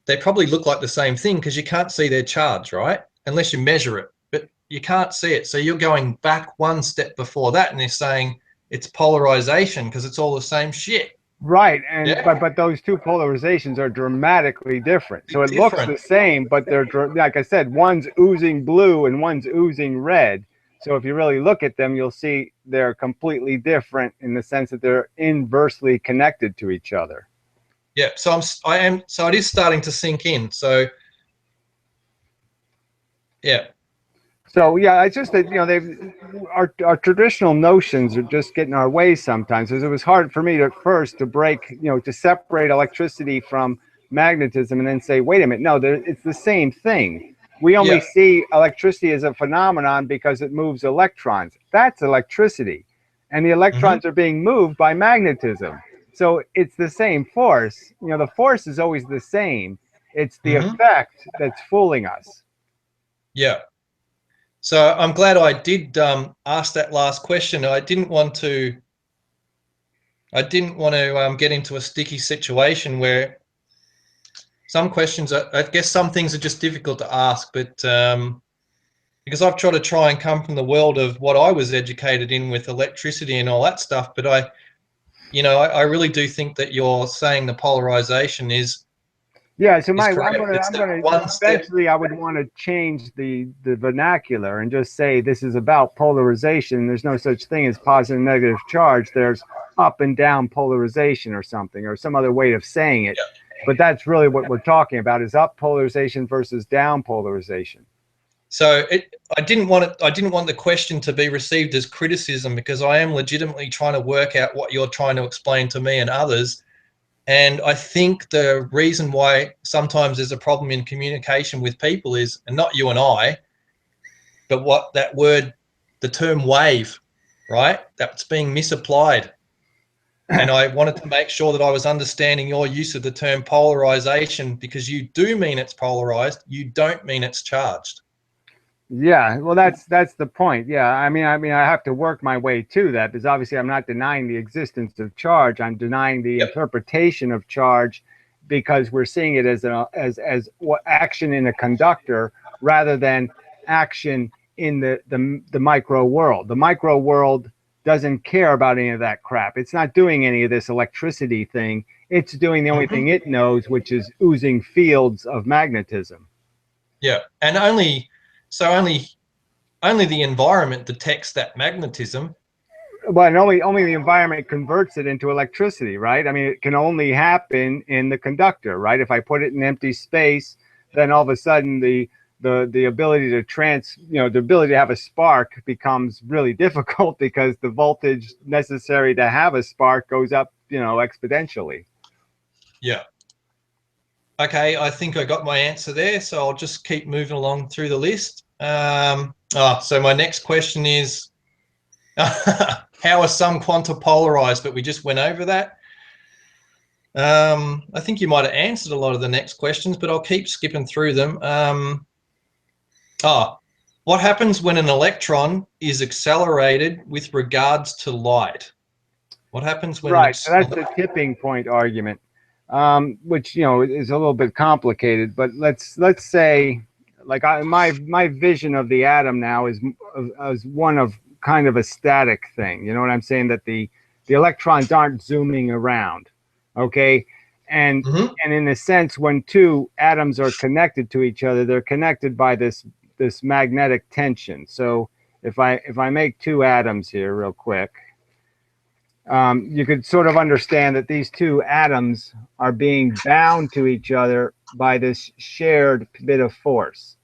they probably look like the same thing because you can't see their charge, right? Unless you measure it, but you can't see it. So you're going back one step before that, and they're saying it's polarization because it's all the same shit. Right, and Yeah, but those two polarizations are dramatically different. So it looks different. the same, but they're like I said, one's oozing blue and one's oozing red. So if you really look at them, you'll see they're completely different in the sense that they're inversely connected to each other. Yeah. So So it is starting to sink in. So yeah. So yeah, it's just that our traditional notions are just getting our way sometimes. Because it was hard for me at first to break, to separate electricity from magnetism, and then say, wait a minute, no, it's the same thing. We only Yeah. see electricity as a phenomenon because it moves electrons. That's electricity, and the Mm-hmm. electrons are being moved by magnetism. So it's the same force. The force is always the same. It's the Mm-hmm. effect that's fooling us. Yeah. So I'm glad I did ask that last question. I didn't want to get into a sticky situation where some questions I guess some things are just difficult to ask, but because I've tried to try and come from the world of what I was educated in with electricity and all that stuff, but I really do think that you're saying the polarization Yeah, so is I'm correct. gonna It's I'm that gonna one step. eventually I would want to change the vernacular and just say this is about polarization. There's no such thing as positive and negative charge. There's up and down polarization or something or some other way of saying it. But that's really what we're talking about is up polarization versus down polarization. So I didn't want it. I didn't want the question to be received as criticism because I am legitimately trying to work out what you're trying to explain to me and others. And I think the reason why sometimes there's a problem in communication with people is, and not you and I, but what that word, the term wave, right? That's being misapplied. And I wanted to make sure that I was understanding your use of the term polarization because you do mean it's polarized. You don't mean it's charged. Yeah, well, that's the point. Yeah, I have to work my way to that because obviously I'm not denying the existence of charge. I'm denying the Yep. interpretation of charge because we're seeing it as what action in a conductor rather than action in the micro world. The micro world doesn't care about any of that crap. It's not doing any of this electricity thing. It's doing the only Mm-hmm. thing it knows, which is oozing fields of magnetism. Yeah. And only the environment detects that magnetism. But only the environment converts it into electricity, right? I mean, it can only happen in the conductor, right? If I put it in empty space, then all of a sudden the ability to the ability to have a spark becomes really difficult because the voltage necessary to have a spark goes up, exponentially. Yeah. Okay, I think I got my answer there, so I'll just keep moving along through the list. So my next question is, how are some quanta polarized? But we just went over that. I think you might have answered a lot of the next questions, but I'll keep skipping through them. What happens when an electron is accelerated with regards to light? What happens when Right. So that's the tipping point argument, which is a little bit complicated. But let's say, like my vision of the atom now is one of kind of a static thing. You know what I'm saying? That the electrons aren't zooming around. Okay. And Mhm. and in a sense, when two atoms are connected to each other, they're connected by this magnetic tension. So if I make two atoms here real quick, you could sort of understand that these two atoms are being bound to each other by this shared bit of force.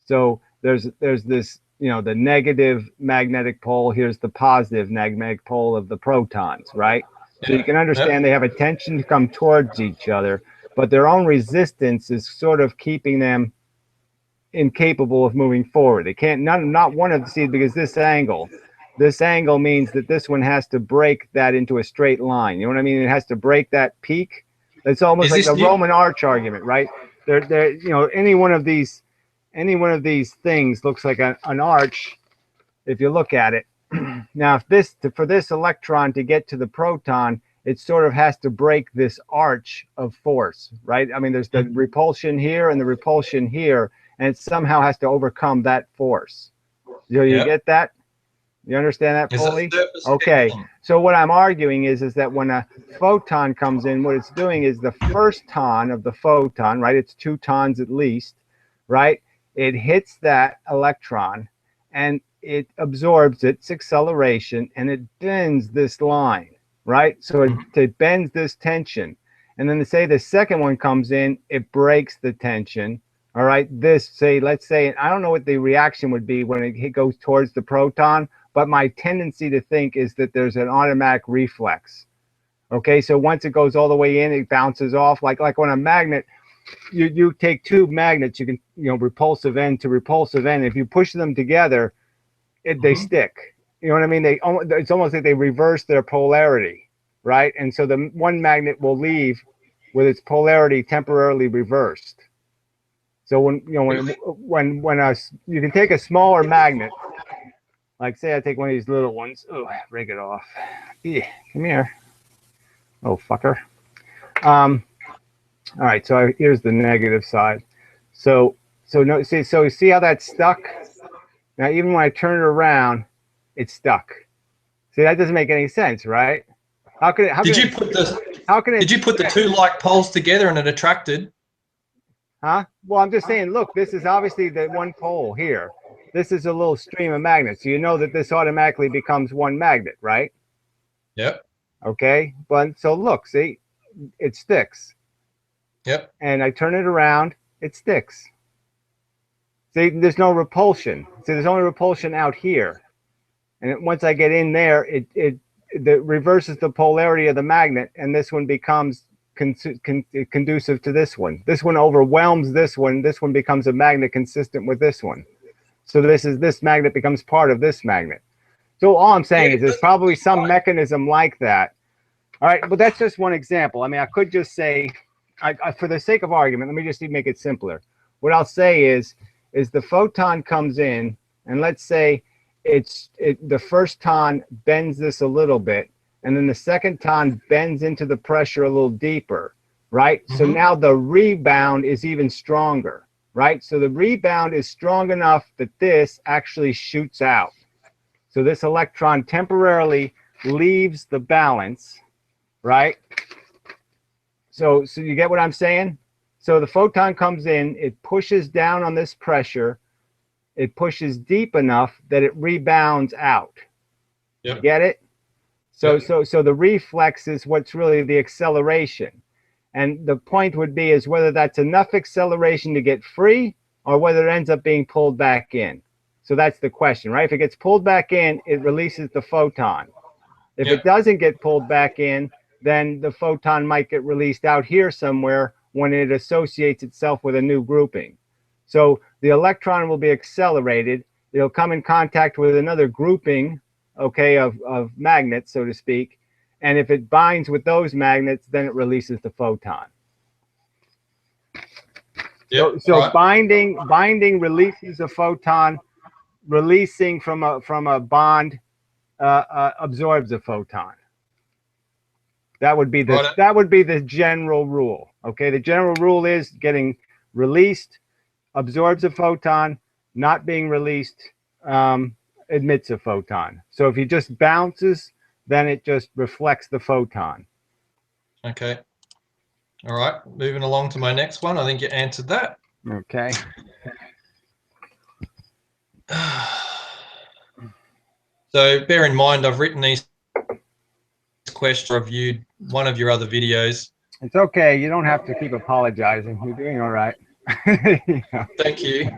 So there's this, you know, the negative magnetic pole. Here's the positive magnetic pole of the protons, right? So you can understand they have a tension to come towards each other, but their own resistance is sort of keeping them incapable of moving forward. They can't, not one of the seeds, because this angle means that this one has to break that into a straight line. You know what I mean? It has to break that peak. It's almost like the Roman arch argument, right? They're, you know, any one of these things looks like an arch if you look at it. Now, if for this electron to get to the proton, it sort of has to break this arch of force, right? I mean, there's the repulsion here and the repulsion here, and it somehow has to overcome that force. Do you get that? You understand that fully? Okay. So what I'm arguing is that when a photon comes in, what it's doing is the first ton of the photon, right? It's 2 tons at least, right? It hits that electron and it absorbs its acceleration and it bends this line, right? So it bends this tension. And then to say the second one comes in, it breaks the tension. All right. Let's say, I don't know what the reaction would be when it goes towards the proton, but my tendency to think is that there's an automatic reflex. Okay. So once it goes all the way in, it bounces off like when a magnet, you take two magnets, you can, you know, repulsive end to repulsive end. If you push them together, they stick. You know what I mean? It's almost like they reverse their polarity, right? And so the one magnet will leave with its polarity temporarily reversed. So when you can take a smaller magnet, like say I take one of these little ones. Oh, break it off. Yeah, come here. Oh, fucker. All right, so here's the negative side. So you see how that's stuck? Now even when I turn it around, it's stuck. See, that doesn't make any sense, right? Did you put the two like poles together and it attracted? Huh? Well, I'm just saying, look, this is obviously the one pole here. This is a little stream of magnets. So you know that this automatically becomes one magnet, right? Yep. Okay. But so look, see, it sticks. Yep. And I turn it around, it sticks. See, there's no repulsion. See, there's only repulsion out here. And once I get in there, it reverses the polarity of the magnet, and this one becomes conducive to this one. This one overwhelms this one. This one becomes a magnet consistent with this one. So this magnet becomes part of this magnet. So all I'm saying is there's probably some mechanism like that. All right, but that's just one example. I mean, I could just say, for the sake of argument, let me just make it simpler. What I'll say is the photon comes in, and let's say the first ton bends this a little bit, and then the second ton bends into the pressure a little deeper, right? So now the rebound is even stronger, right? So the rebound is strong enough that this actually shoots out. So this electron temporarily leaves the balance, right? So you get what I'm saying? So the photon comes in, it pushes down on this pressure, it pushes deep enough that it rebounds out. Yep. You get it? So the reflex is what's really the acceleration. And the point would be is whether that's enough acceleration to get free or whether it ends up being pulled back in. So that's the question, right? If it gets pulled back in, it releases the photon. If it doesn't get pulled back in, then the photon might get released out here somewhere when it associates itself with a new grouping. So the electron will be accelerated. It'll come in contact with another grouping, okay, of magnets, so to speak. And if it binds with those magnets, then it releases the photon. Yep, so binding releases a photon. Releasing from a bond absorbs a photon. That would be the general rule. Okay, the general rule is getting released absorbs a photon, not being released emits a photon. So if he just bounces, then it just reflects the photon. Okay. All right, moving along to my next one. I think you answered that. Okay. So bear in mind, I've written these questions. I reviewed one of your other videos. It's okay. You don't have to keep apologizing. You're doing all right. Yeah. Thank you.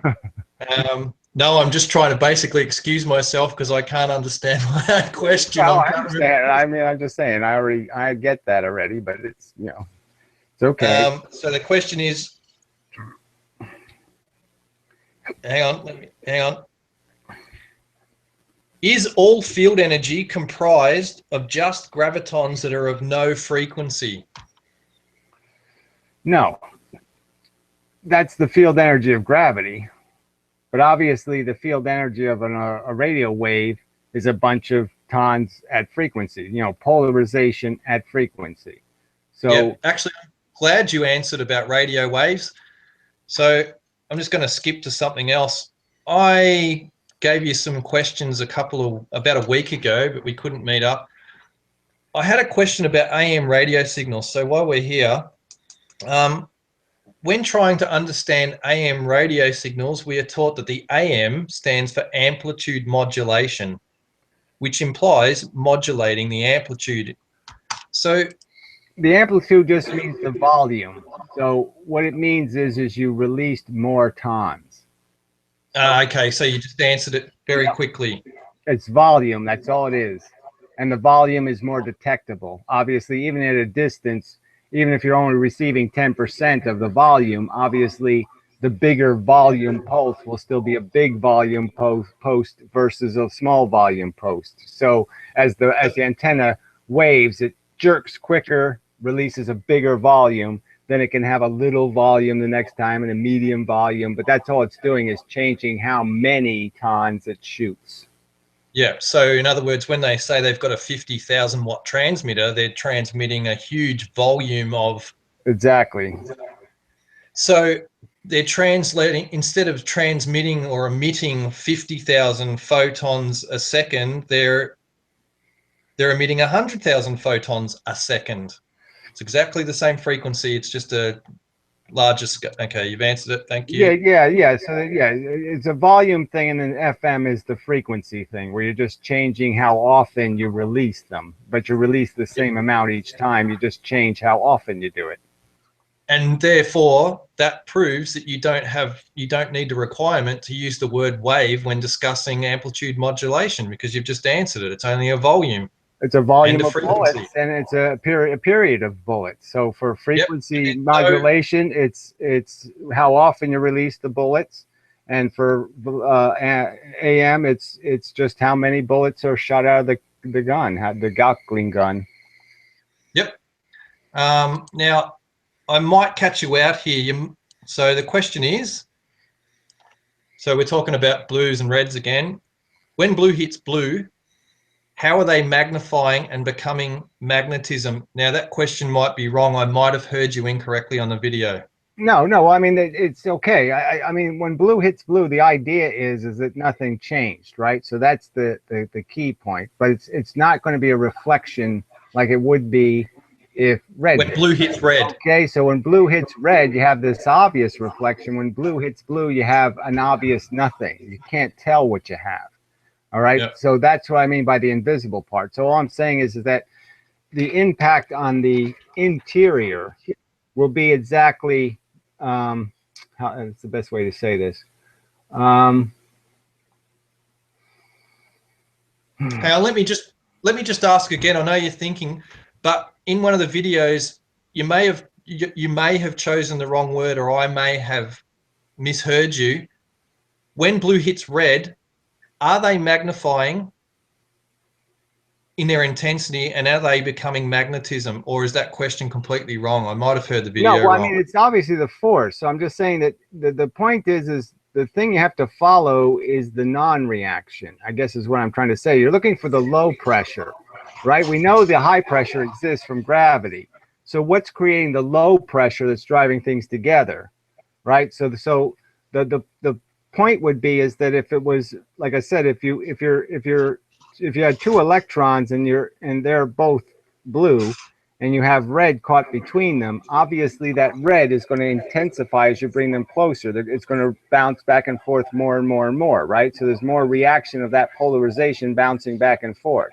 No, I'm just trying to basically excuse myself because I can't understand my own question. Well, I understand. I mean, I'm just saying. I get that already, but it's it's okay. So the question is, hang on. Is all field energy comprised of just gravitons that are of no frequency? No, that's the field energy of gravity. But obviously, the field energy of a radio wave is a bunch of tons at frequency, polarization at frequency. So, yeah, actually, I'm glad you answered about radio waves. So I'm just going to skip to something else. I gave you some questions about a week ago, but we couldn't meet up. I had a question about AM radio signals. So while we're here, when trying to understand AM radio signals, we are taught that the AM stands for amplitude modulation, which implies modulating the amplitude. So the amplitude just means the volume. So what it means is you released more tons. okay, so you just answered it very quickly. It's volume. That's all it is. And the volume is more detectable. Obviously, even at a distance, even if you're only receiving 10% of the volume, obviously the bigger volume pulse will still be a big volume post versus a small volume post. So as the antenna waves, it jerks quicker, releases a bigger volume, then it can have a little volume the next time and a medium volume. But that's all it's doing, is changing how many tons it shoots. Yeah, so in other words, when they say they've got a 50,000 watt transmitter, they're transmitting a huge volume of... Exactly. So they're translating, instead of transmitting or emitting 50,000 photons a second, they're emitting 100,000 photons a second. It's exactly the same frequency. It's just a larger scale. Okay, you've answered it. Thank you. Yeah. So it's a volume thing, and then FM is the frequency thing, where you're just changing how often you release them, but you release the same amount each time. You just change how often you do it. And therefore, that proves that you don't need the requirement to use the word wave when discussing amplitude modulation, because you've just answered it. It's only a volume. It's a volume of frequency. bullets, and it's a period of bullets. So for frequency modulation, it's how often you release the bullets, and for AM, it's just how many bullets are shot out of the gun, the Gatling gun. Yep. Now, I might catch you out here. So the question is, so we're talking about blues and reds again. When blue hits blue, how are they magnifying and becoming magnetism? Now, that question might be wrong. I might have heard you incorrectly on the video. No. I mean, it's okay. I mean, when blue hits blue, the idea is that nothing changed, right? So that's the key point. But it's not going to be a reflection like it would be if red. When blue hits red. Okay, so when blue hits red, you have this obvious reflection. When blue hits blue, you have an obvious nothing. You can't tell what you have. All right, yep. So that's what I mean by the invisible part. So all I'm saying is that the impact on the interior will be exactly, it's the best way to say this. Now let me just ask again. I know you're thinking, but in one of the videos, you may have chosen the wrong word, or I may have misheard you. When blue hits red, are they magnifying in their intensity, and are they becoming magnetism, or is that question completely wrong? I might have heard the video wrong. I mean, it's obviously the force. So I'm just saying that the point is the thing you have to follow is the non-reaction, I guess is what I'm trying to say. You're looking for the low pressure, right? We know the high pressure exists from gravity. So what's creating the low pressure that's driving things together, right? So the point would be is that if it was, like I said, if you had two electrons and they're both blue, and you have red caught between them, obviously that red is going to intensify as you bring them closer. It's going to bounce back and forth more and more and more, right? So there's more reaction of that polarization bouncing back and forth.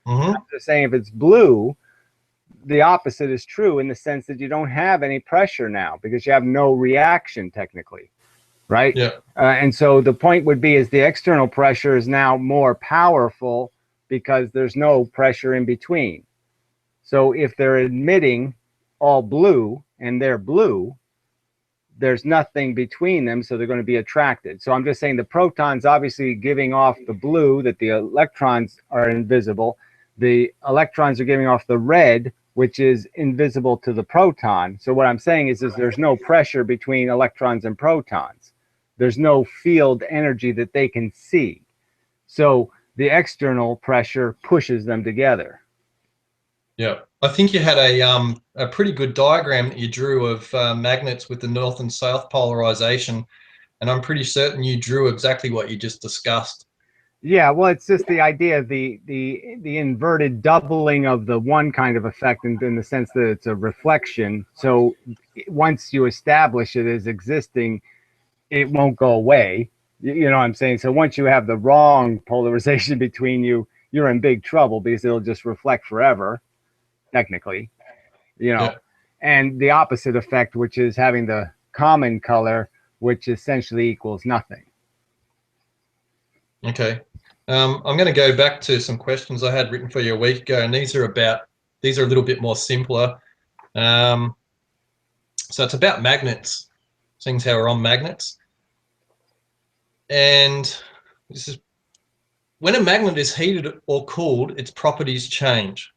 Mm-hmm. I'm just saying if it's blue, the opposite is true in the sense that you don't have any pressure now because you have no reaction technically, right? Yeah. And so the point would be is the external pressure is now more powerful because there's no pressure in between. So if they're emitting all blue and they're blue, there's nothing between them, so they're going to be attracted. So I'm just saying the proton's obviously giving off the blue, that the electrons are invisible. The electrons are giving off the red, which is invisible to the proton. So what I'm saying is there's no pressure between electrons and protons. There's no field energy that they can see. So the external pressure pushes them together. Yeah, I think you had a pretty good diagram that you drew of magnets with the north and south polarization, and I'm pretty certain you drew exactly what you just discussed. Yeah, well, it's just the idea of the inverted doubling of the one kind of effect in the sense that it's a reflection. So once you establish it as existing, it won't go away. You know what I'm saying? So once you have the wrong polarization between you, you're in big trouble because it'll just reflect forever, technically, you know. Yeah. And the opposite effect, which is having the common color, which essentially equals nothing. Okay. I'm going to go back to some questions I had written for you a week ago, and these are a little bit more simpler. So it's about magnets, seeing how we're on magnets. And this is, when a magnet is heated or cooled, its properties change.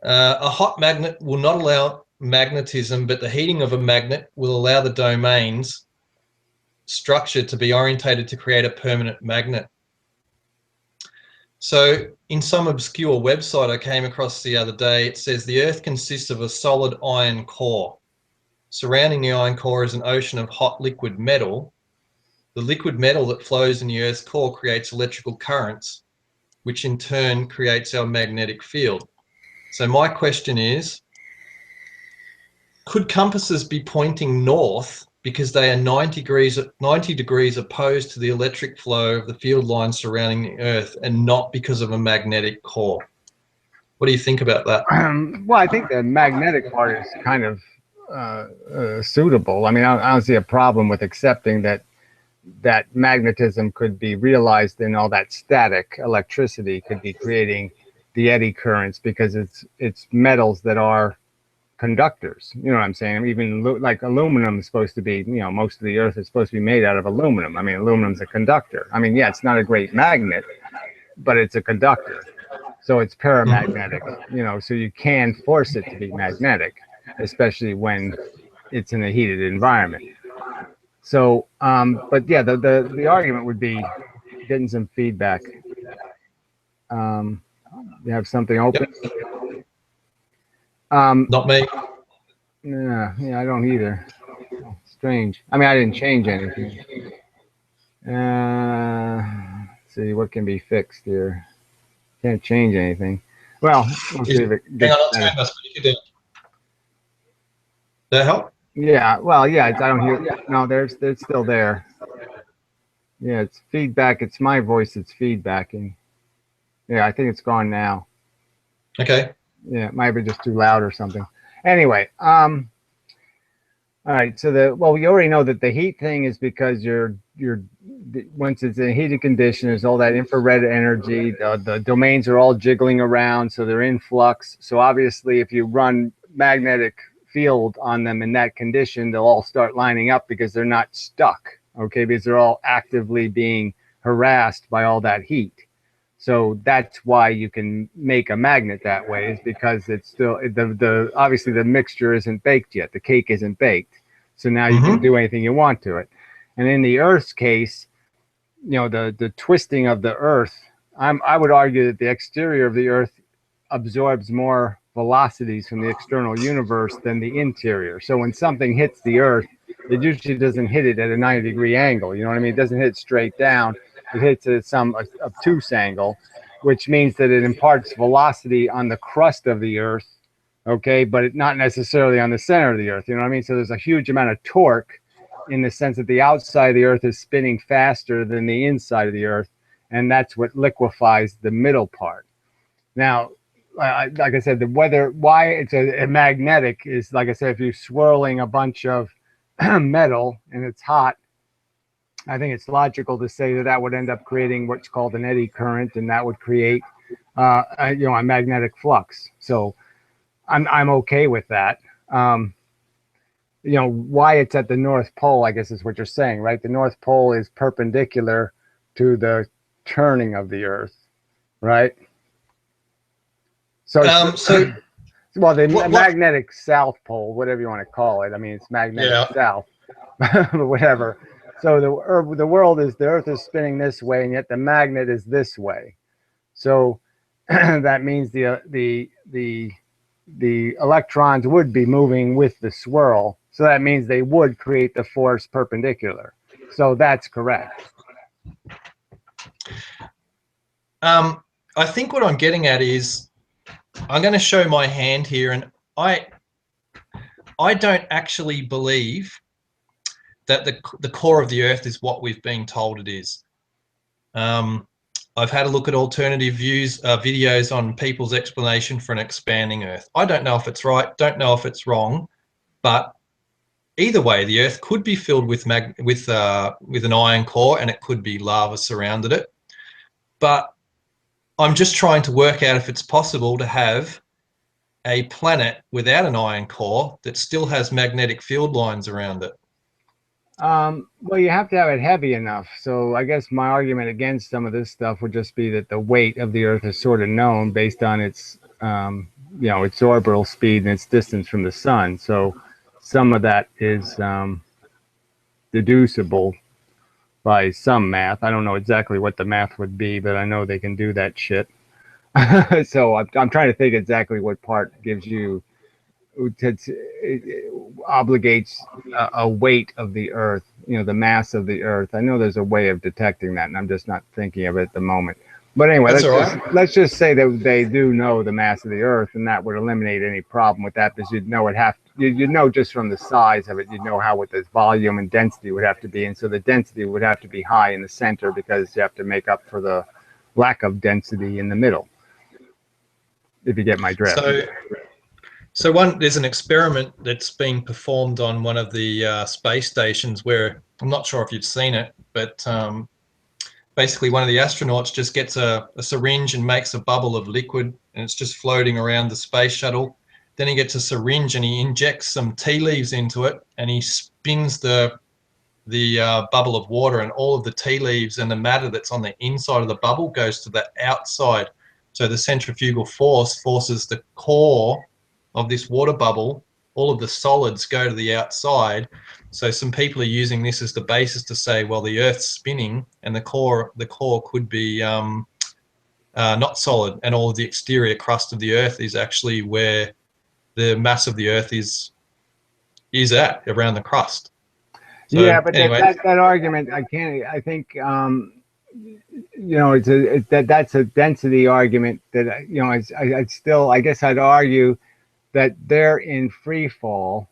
A hot magnet will not allow magnetism, but the heating of a magnet will allow the domain's structure to be orientated to create a permanent magnet. So in some obscure website I came across the other day, it says the Earth consists of a solid iron core. Surrounding the iron core is an ocean of hot liquid metal. The liquid metal that flows in the Earth's core creates electrical currents, which in turn creates our magnetic field. So my question is, could compasses be pointing north because they are 90 degrees opposed to the electric flow of the field lines surrounding the Earth, and not because of a magnetic core? What do you think about that? Well, I think the magnetic part is kind of suitable. I mean, I don't see a problem with accepting that magnetism could be realized in all that static electricity could be creating the eddy currents because it's metals that are conductors. You know what I'm saying? Even like aluminum is supposed to be, you know, most of the Earth is supposed to be made out of aluminum. I mean, aluminum's a conductor. I mean, yeah, it's not a great magnet, but it's a conductor. So it's paramagnetic, you know, so you can force it to be magnetic, especially when it's in a heated environment. So, but yeah, the argument would be getting some feedback. You have something open? Yep. Um, Not me. yeah, I don't either. Oh, strange. I mean, I didn't change anything. Let's see what can be fixed here. Can't change anything. Well, we'll see if it Hang gets on, I'll better. turn my speaker down. Does that help? Yeah, well, yeah, I don't hear. No, it's still there. Yeah, it's feedback. It's my voice that's feedbacking. Yeah, I think it's gone now. Okay. Yeah, it might be just too loud or something. Anyway, all right. So we already know that the heat thing is because once it's in a heated condition, there's all that infrared energy. The domains are all jiggling around, so they're in flux. So obviously, if you run magnetic field on them in that condition, they'll all start lining up because they're not stuck. Okay, because they're all actively being harassed by all that heat. So that's why you can make a magnet that way, is because it's still obviously the mixture isn't baked yet. The cake isn't baked. So now you can do anything you want to it. And in the Earth's case, you know, the twisting of the Earth, I would argue that the exterior of the Earth absorbs more velocities from the external universe than the interior. So when something hits the Earth, it usually doesn't hit it at a 90-degree angle. You know what I mean? It doesn't hit straight down. It hits at some obtuse angle, which means that it imparts velocity on the crust of the Earth okay, but it's not necessarily on the center of the Earth. You know what I mean? So there's a huge amount of torque in the sense that the outside of the Earth is spinning faster than the inside of the Earth, and that's what liquefies the middle part. Now, like I said, the weather, why it's a magnetic is, like I said, if you're swirling a bunch of metal and it's hot, I think it's logical to say that that would end up creating what's called an eddy current, and that would create, a magnetic flux. So I'm okay with that. Why it's at the North Pole, I guess is what you're saying, right? The North Pole is perpendicular to the turning of the Earth, right? So, well, the magnetic South Pole, whatever you want to call it. I mean, it's magnetic south, whatever. So the world is, the Earth is spinning this way, and yet the magnet is this way. So that means the electrons would be moving with the swirl. So that means they would create the force perpendicular. So that's correct. I think what I'm getting at is, I'm going to show my hand here, and I don't actually believe that the core of the Earth is what we've been told it is. I've had a look at alternative videos on people's explanation for an expanding Earth. I don't know if it's right, don't know if it's wrong, but either way, the Earth could be filled with an iron core, and it could be lava surrounded it. But I'm just trying to work out if it's possible to have a planet without an iron core that still has magnetic field lines around it. Well, you have to have it heavy enough. So I guess my argument against some of this stuff would just be that the weight of the Earth is sort of known based on its, its orbital speed and its distance from the sun. So some of that is deducible by some math. I don't know exactly what the math would be, but I know they can do that shit. So I'm trying to think exactly what part gives you, obligates a weight of the Earth, the mass of the Earth. I know there's a way of detecting that, and I'm just not thinking of it at the moment. But anyway, let's just say that they do know the mass of the Earth, and that would eliminate any problem with that, because you'd know just from the size of it, you'd know what the volume and density would have to be, and so the density would have to be high in the center because you have to make up for the lack of density in the middle, if you get my drift. So there's an experiment that's being performed on one of the space stations where, I'm not sure if you've seen it, but basically one of the astronauts just gets a syringe and makes a bubble of liquid, and it's just floating around the space shuttle. Then he gets a syringe and he injects some tea leaves into it, and he spins the bubble of water, and all of the tea leaves and the matter that's on the inside of the bubble goes to the outside. So the centrifugal force forces the core of this water bubble, all of the solids go to the outside. So some people are using this as the basis to say, well, the Earth's spinning and the core could be not solid, and all of the exterior crust of the Earth is actually where the mass of the Earth is at, around the crust. So, yeah, but anyway, that argument, I think that's a density argument that I guess I'd argue that they're in free fall,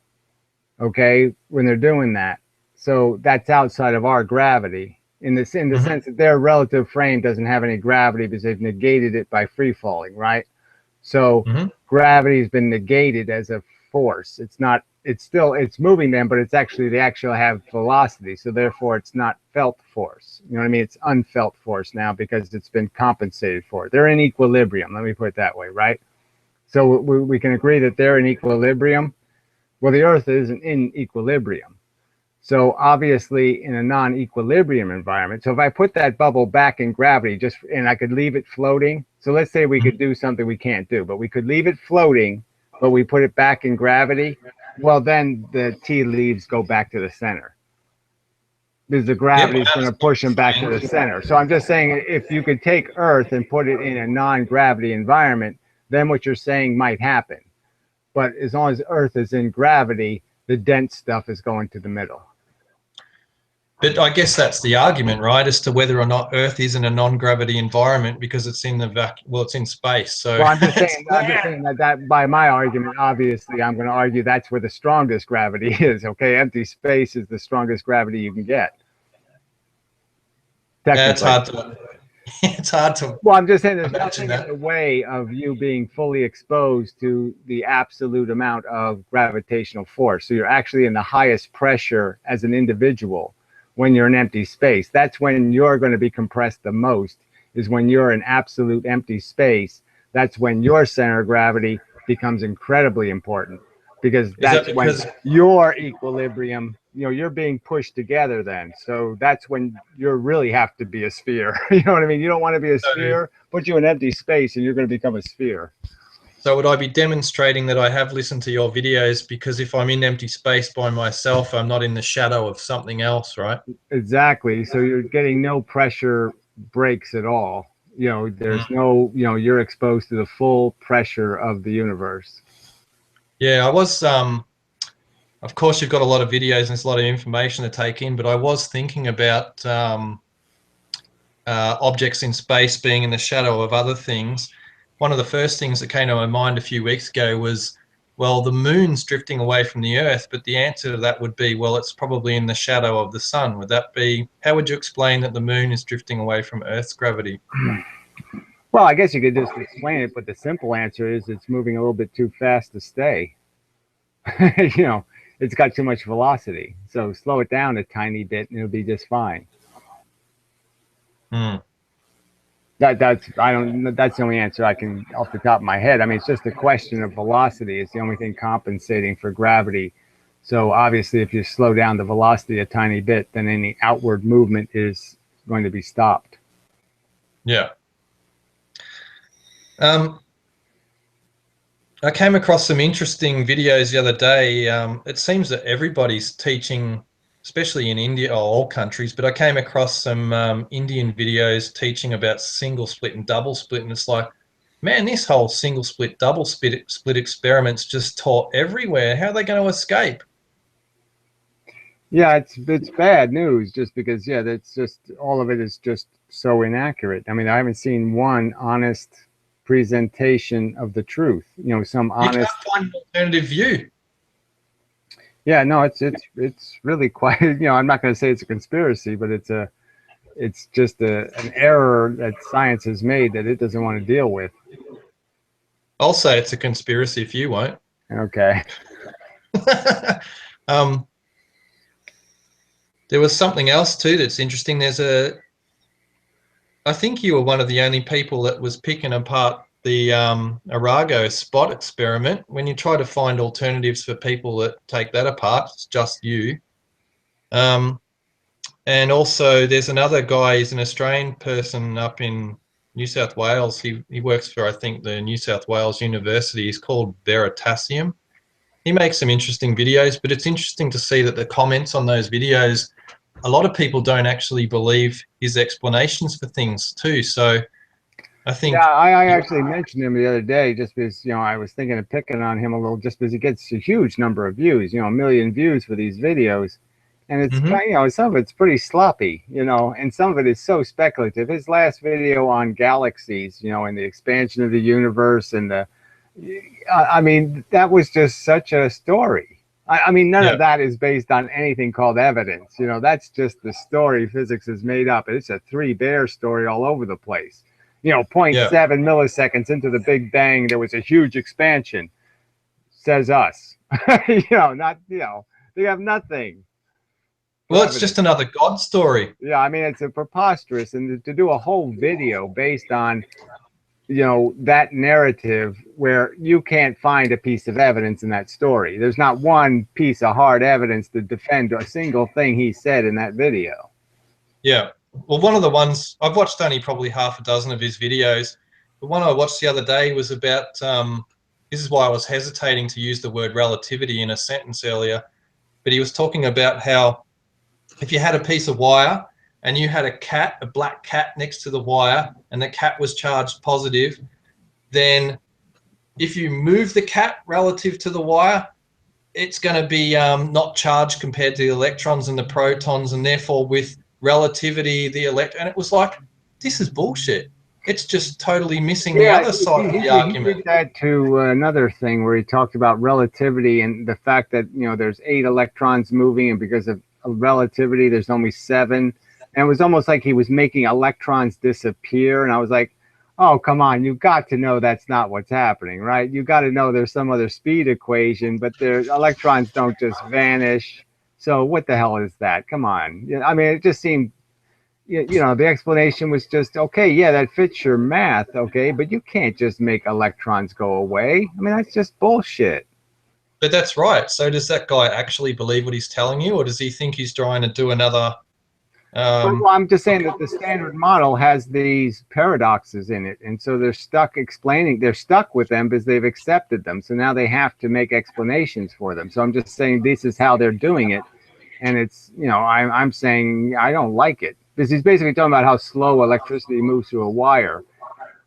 okay, when they're doing that. So that's outside of our gravity in the sense that their relative frame doesn't have any gravity because they've negated it by free falling, right? So gravity has been negated as a force. It's moving them, but they actually have velocity. So therefore it's not felt force. You know what I mean? It's unfelt force now because it's been compensated for. They're in equilibrium. Let me put it that way, right? So we can agree that they're in equilibrium. Well, the Earth isn't in equilibrium. So obviously in a non-equilibrium environment, so if I put that bubble back in gravity and I could leave it floating. So let's say we could do something we can't do, but we could leave it floating, but we put it back in gravity. Well, then the tea leaves go back to the center, because the gravity is going to push them back to the center. So I'm just saying, if you could take Earth and put it in a non-gravity environment, then what you're saying might happen. But as long as Earth is in gravity, the dense stuff is going to the middle. But I guess that's the argument, right, as to whether or not Earth is in a non-gravity environment because it's in the it's in space. So Well, I'm just saying that by my argument, obviously, I'm going to argue that's where the strongest gravity is. Okay, empty space is the strongest gravity you can get. yeah, it's Technically. hard to it's hard to Well, I'm just saying there's imagine nothing in that. the way of you being fully exposed to the absolute amount of gravitational force. So you're actually in the highest pressure as an individual when you're in empty space. That's when you're going to be compressed the most, is when you're in absolute empty space. That's when your center of gravity becomes incredibly important, because Is that that's when because your equilibrium, you're being pushed together then. So that's when you really have to be a sphere. You know what I mean? You don't want to be a so, sphere, put you in empty space and you're going to become a sphere. so would I be demonstrating that I have listened to your videos because if I'm in empty space by myself, I'm not in the shadow of something else, right? Exactly. So you're getting no pressure breaks at all. There's Mm. no, you're exposed to the full pressure of the universe. Yeah, I was of course you've got a lot of videos and there's a lot of information to take in, but I was thinking about objects in space being in the shadow of other things. One of the first things that came to my mind a few weeks ago was, well, the moon's drifting away from the Earth, but the answer to that would be, well, it's probably in the shadow of the sun. Would that be, how would you explain that the moon is drifting away from Earth's gravity? Well, I guess you could just explain it, but the simple answer is it's moving a little bit too fast to stay. you know, it's got too much velocity. So slow it down a tiny bit and it'll be just fine. Hmm. That's the only answer I can off the top of my head. I mean, it's just a question of velocity. It's the only thing compensating for gravity. So obviously, if you slow down the velocity a tiny bit, then any outward movement is going to be stopped. Yeah. I came across some interesting videos the other day. It seems that everybody's teaching, especially in India or all countries, but I came across some Indian videos teaching about single split and double split. And it's like, man, this whole single split, double split experiment's just taught everywhere. How are they going to escape? Yeah, it's bad news just because that's just all of it is just so inaccurate. I mean, I haven't seen one honest presentation of the truth. Some You can't honest. find an alternative view. Yeah, no, it's really quite. I'm not going to say it's a conspiracy, but it's just an error that science has made that it doesn't want to deal with. I'll say it's a conspiracy if you won't. Okay. um, there was something else too that's interesting. I think you were one of the only people that was picking apart the Arago spot experiment. When you try to find alternatives for people that take that apart, it's just you. And also there's another guy, he's an Australian person up in New South Wales. He works for, I think, the New South Wales University. He's called Veritasium. He makes some interesting videos, but it's interesting to see that the comments on those videos, a lot of people don't actually believe his explanations for things too. So I Yeah, think, I actually mentioned him the other day just because I was thinking of picking on him a little just because he gets a huge number of views. A million views for these videos, and it's Mhm. kind some of it's pretty sloppy. And some of it is so speculative. His last video on galaxies, and the expansion of the universe and I mean, that was just such a story. I mean, none Yeah, of that is based on anything called evidence. That's just the story physics has made up. It's a three bear story all over the place. Zero point yeah. 0.7 milliseconds into the Big Bang, there was a huge expansion, says us. Not, they have nothing for Well, it's just evidence. another God story. Yeah, I mean, it's a preposterous. And to do a whole video based on that narrative where you can't find a piece of evidence in that story. There's not one piece of hard evidence to defend a single thing he said in that video. Yeah. Well, one of the ones I've watched only probably half a dozen of his videos. The one I watched the other day was about, this is why I was hesitating to use the word relativity in a sentence earlier, but he was talking about how if you had a piece of wire and you had a black cat next to the wire, and the cat was charged positive, then if you move the cat relative to the wire, it's going to be not charged compared to the electrons and the protons, and therefore with relativity, and it was like, this is bullshit. It's just totally missing the Yeah, other side of the he argument. did that to another thing where he talked about relativity and the fact that, there's 8 electrons moving, and because of relativity, there's only 7. And it was almost like he was making electrons disappear. And I was like, oh, come on, you've got to know that's not what's happening, right? You got to know there's some other speed equation, but their electrons don't just vanish. So what the hell is that? Come on. I mean, it just seemed, the explanation was just, okay, yeah, that fits your math, okay, but you can't just make electrons go away. I mean, that's just bullshit. But that's right. So does that guy actually believe what he's telling you, or does he think he's trying to do another? Well, I'm just saying that the standard model has these paradoxes in it, and so they're stuck with them because they've accepted them. So now they have to make explanations for them. So I'm just saying this is how they're doing it, and it's, I'm saying I don't like it, because he's basically talking about how slow electricity moves through a wire,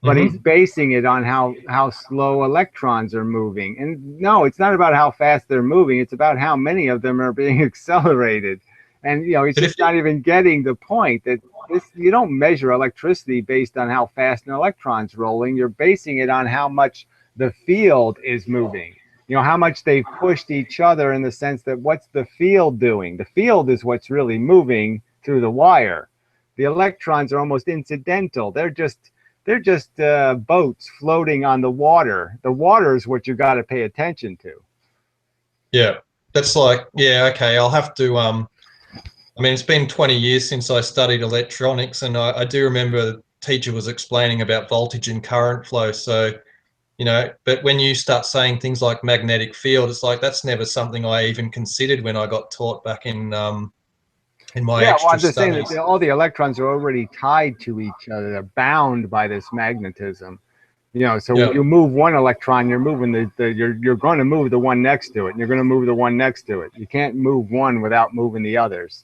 but he's basing it on how slow electrons are moving. And no, it's not about how fast they're moving. It's about how many of them are being accelerated. And, he's just not even getting the point that you don't measure electricity based on how fast an electron's rolling. You're basing it on how much the field is moving. How much they've pushed each other, in the sense that what's the field doing? The field is what's really moving through the wire. The electrons are almost incidental. They're just boats floating on the water. The water is what you got to pay attention to. Yeah, that's like, yeah, okay. I'll have to. I mean, it's been 20 years since I studied electronics, and I do remember the teacher was explaining about voltage and current flow. So, but when you start saying things like magnetic field, it's like that's never something I even considered when I got taught back in my Yeah, well, extra I'm just saying studies. that all the electrons are already tied to each other. They're bound by this magnetism. So when you move one electron, you're moving you're going to move the one next to it, and you're going to move the one next to it. You can't move one without moving the others.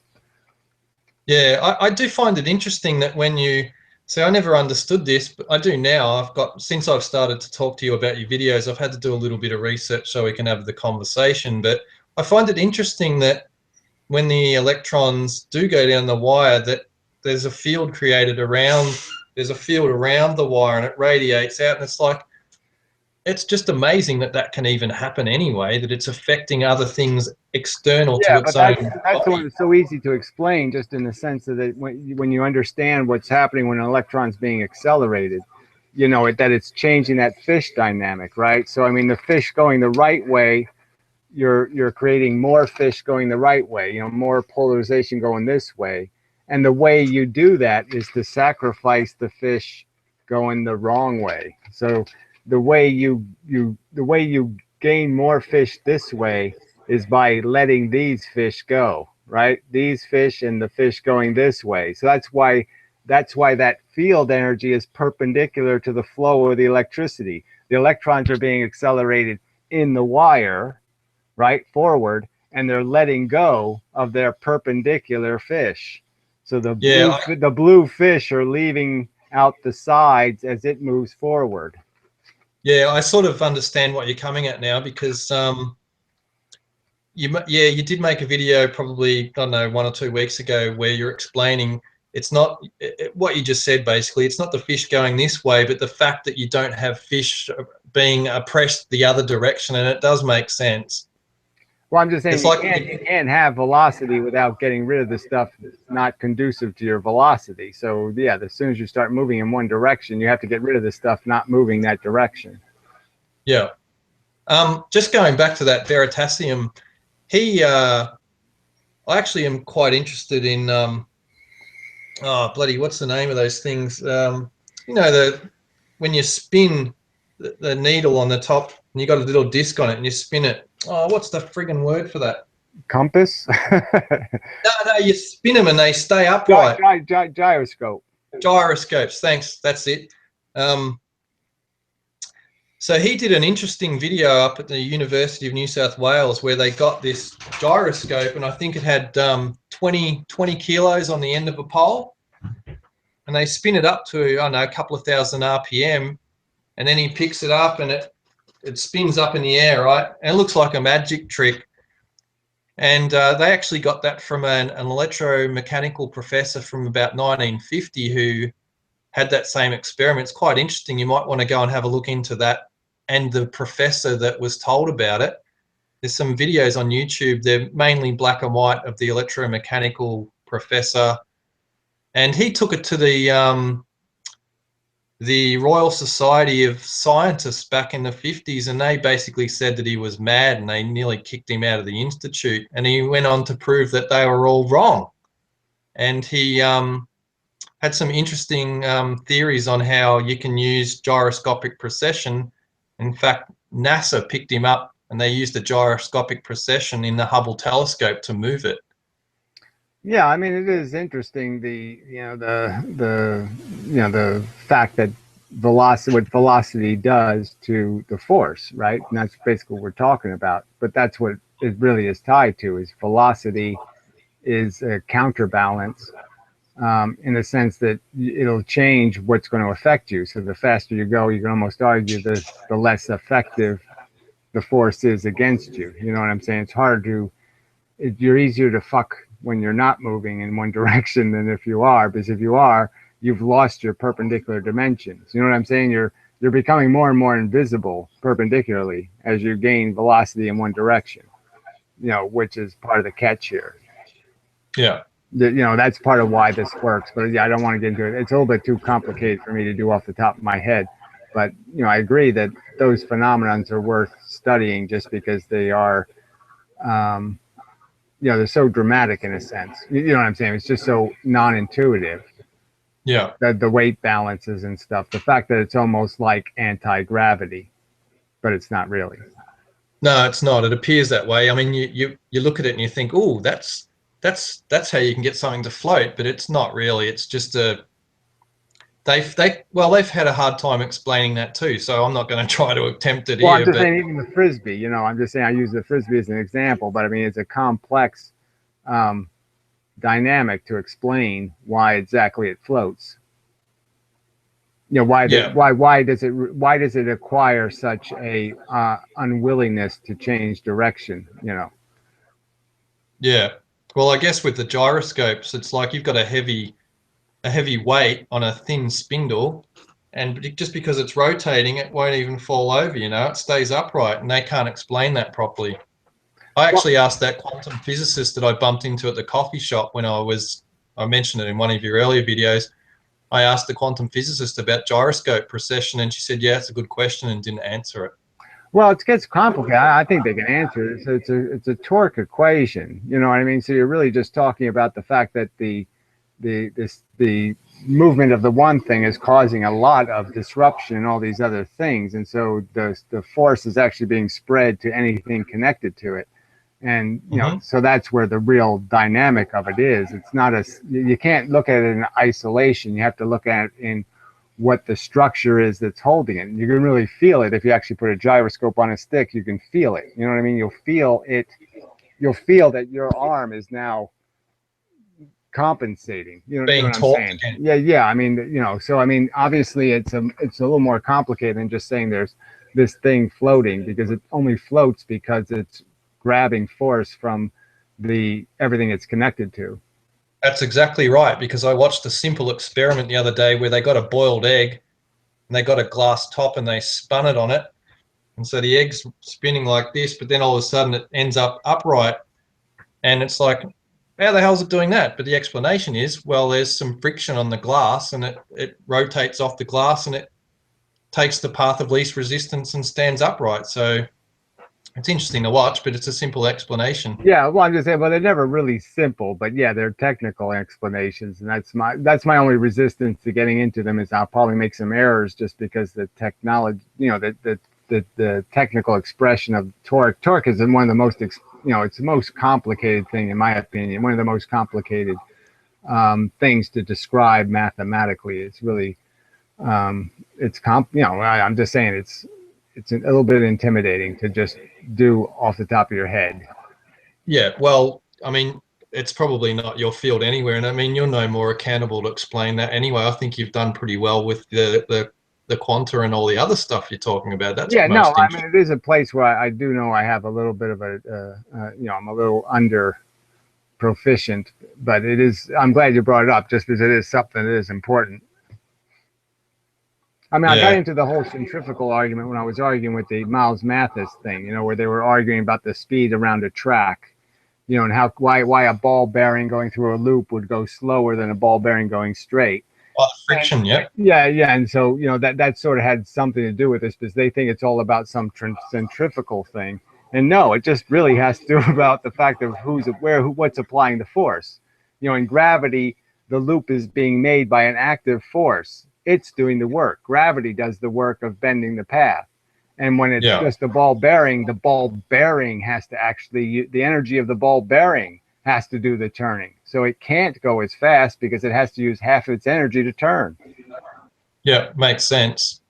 Yeah, I do find it interesting that when you see, I never understood this, but I do now. Since I've started to talk to you about your videos, I've had to do a little bit of research so we can have the conversation. But I find it interesting that when the electrons do go down the wire, that there's a field created around, the wire, and it radiates out. And it's like, it's just amazing that can even happen anyway, that it's affecting other things external to Yeah, but its that's own that's body. so easy to explain, just in the sense that when you understand what's happening when an electron's being accelerated, that it's changing that fish dynamic, right? So I mean, the fish going the right way, you're creating more fish going the right way, more polarization going this way. And the way you do that is to sacrifice the fish going the wrong way. So the way you gain more fish this way is by letting these fish go, right? These fish and the fish going this way. So that's why that field energy is perpendicular to the flow of the electricity. The electrons are being accelerated in the wire, right, forward, and they're letting go of their perpendicular fish. So the blue fish are leaving out the sides as it moves forward. Yeah, I sort of understand what you're coming at now, because you did make a video probably, I don't know, 1 or 2 weeks ago, where you're explaining it's not what you just said. Basically, it's not the fish going this way, but the fact that you don't have fish being pressed the other direction, and it does make sense. Well, I'm just saying It's like you can't have velocity without getting rid of the stuff that's not conducive to your velocity. So yeah, as soon as you start moving in one direction, you have to get rid of the stuff not moving that direction. Yeah. Just going back to that Veritasium, I actually am quite interested in what's the name of those things? When you spin the needle on the top, and you got a little disc on it, and you spin it. Oh, what's the friggin' word for that? Compass? No, you spin them and they stay upright. Gyroscope. Gyroscopes, thanks. That's it. So he did an interesting video up at the University of New South Wales, where they got this gyroscope, and I think it had 20 kilos on the end of a pole, and they spin it up to, I don't know, a couple of thousand RPM, and then he picks it up and it spins up in the air, right? And it looks like a magic trick. And they actually got that from an electromechanical professor from about 1950 who had that same experiment. It's quite interesting. You might want to go and have a look into that and the professor that was told about it. There's some videos on YouTube. They're mainly black and white of the electromechanical professor. And he took it to the Royal Society of Scientists back in the 50s, and they basically said that he was mad and they nearly kicked him out of the institute. And he went on to prove that they were all wrong. And he had some interesting theories on how you can use gyroscopic precession. In fact, NASA picked him up and they used the gyroscopic precession in the Hubble telescope to move it. Yeah, I mean, it is interesting the fact that what velocity does to the force, right? And that's basically what we're talking about. But that's what it really is tied to, is velocity is a counterbalance, in the sense that it'll change what's going to affect you. So the faster you go, you can almost argue the less effective the force is against you. You know what I'm saying? It's hard to you're easier to fuck when you're not moving in one direction than if you are, because if you are, you've lost your perpendicular dimensions. You know what I'm saying? You're becoming more and more invisible perpendicularly as you gain velocity in one direction, which is part of the catch here. Yeah. That's part of why this works. But yeah, I don't want to get into it. It's a little bit too complicated for me to do off the top of my head. But I agree that those phenomenons are worth studying just because they are they're so dramatic in a sense. You know what I'm saying? It's just so non-intuitive. Yeah. The weight balances and stuff. The fact that it's almost like anti-gravity, but it's not really. No, it's not. It appears that way. I mean, you look at it and you think, oh, that's how you can get something to float, but it's not really. It's just they've had a hard time explaining that too. So I'm not going to try to attempt it Well, I'm here. just But saying, even the frisbee. I'm just saying I use the frisbee as an example, but I mean it's a complex dynamic to explain why exactly it floats. Why does it acquire such a unwillingness to change direction? Yeah. Well, I guess with the gyroscopes, it's like you've got a heavy weight on a thin spindle, and just because it's rotating, it won't even fall over. It stays upright, and they can't explain that properly. I actually asked that quantum physicist that I bumped into at the coffee shop when I mentioned it in one of your earlier videos. I asked the quantum physicist about gyroscope precession, and she said, yeah, it's a good question, and didn't answer it. Well, it gets complicated. I think they can answer it. So it's a torque equation. You know what I mean? So you're really just talking about the fact that the movement of the one thing is causing a lot of disruption in all these other things, and so the force is actually being spread to anything connected to it. And so that's where the real dynamic of it is. It's not you can't look at it in isolation. You have to look at it in what the structure is that's holding it. You can really feel it if you actually put a gyroscope on a stick. You can feel it. You know what I mean? You'll feel it. You'll feel that your arm is now compensating. You know what I'm saying? Again. Yeah. I mean, so I mean, obviously, it's a little more complicated than just saying there's this thing floating, because it only floats because it's grabbing force from everything it's connected to. That's exactly right, because I watched a simple experiment the other day where they got a boiled egg and they got a glass top and they spun it on it. And so the egg's spinning like this, but then all of a sudden it ends up upright. And it's like, how the hell is it doing that? But the explanation is, well, there's some friction on the glass and it rotates off the glass and it takes the path of least resistance and stands upright. So it's interesting to watch, but it's a simple explanation. Yeah, well, I'm just saying, well, they're never really simple, but yeah, they're technical explanations, and that's my only resistance to getting into them, is I'll probably make some errors just because the technology, the technical expression of torque. Torque is one of the most, it's the most complicated thing, in my opinion, one of the most complicated things to describe mathematically. It's really, I'm just saying it's a little bit intimidating to just do off the top of your head. Yeah, well, I mean, it's probably not your field anywhere, and I mean, you're no more accountable to explain that anyway. I think you've done pretty well with the the quanta and all the other stuff you're talking about. That's Yeah, no, most I mean, interesting. it is a place where I do know I have a little bit of a, I'm a little under proficient, but it is, I'm glad you brought it up just because it is something that is important. I mean, I got Yeah. into the whole centrifugal argument when I was arguing with the Miles Mathis thing, where they were arguing about the speed around a track, and how why a ball bearing going through a loop would go slower than a ball bearing going straight. Oh, the And friction, yep. yeah, and so that sort of had something to do with this because they think it's all about some centrifugal thing, and no, it just really has to do about the fact of what's applying the force. In gravity, the loop is being made by an active force. It's doing the work. Gravity does the work of bending the path. And when it's Yeah. just the ball bearing has to actually, the energy of the ball bearing has to do the turning. So it can't go as fast because it has to use half its energy to turn. Yeah, makes sense.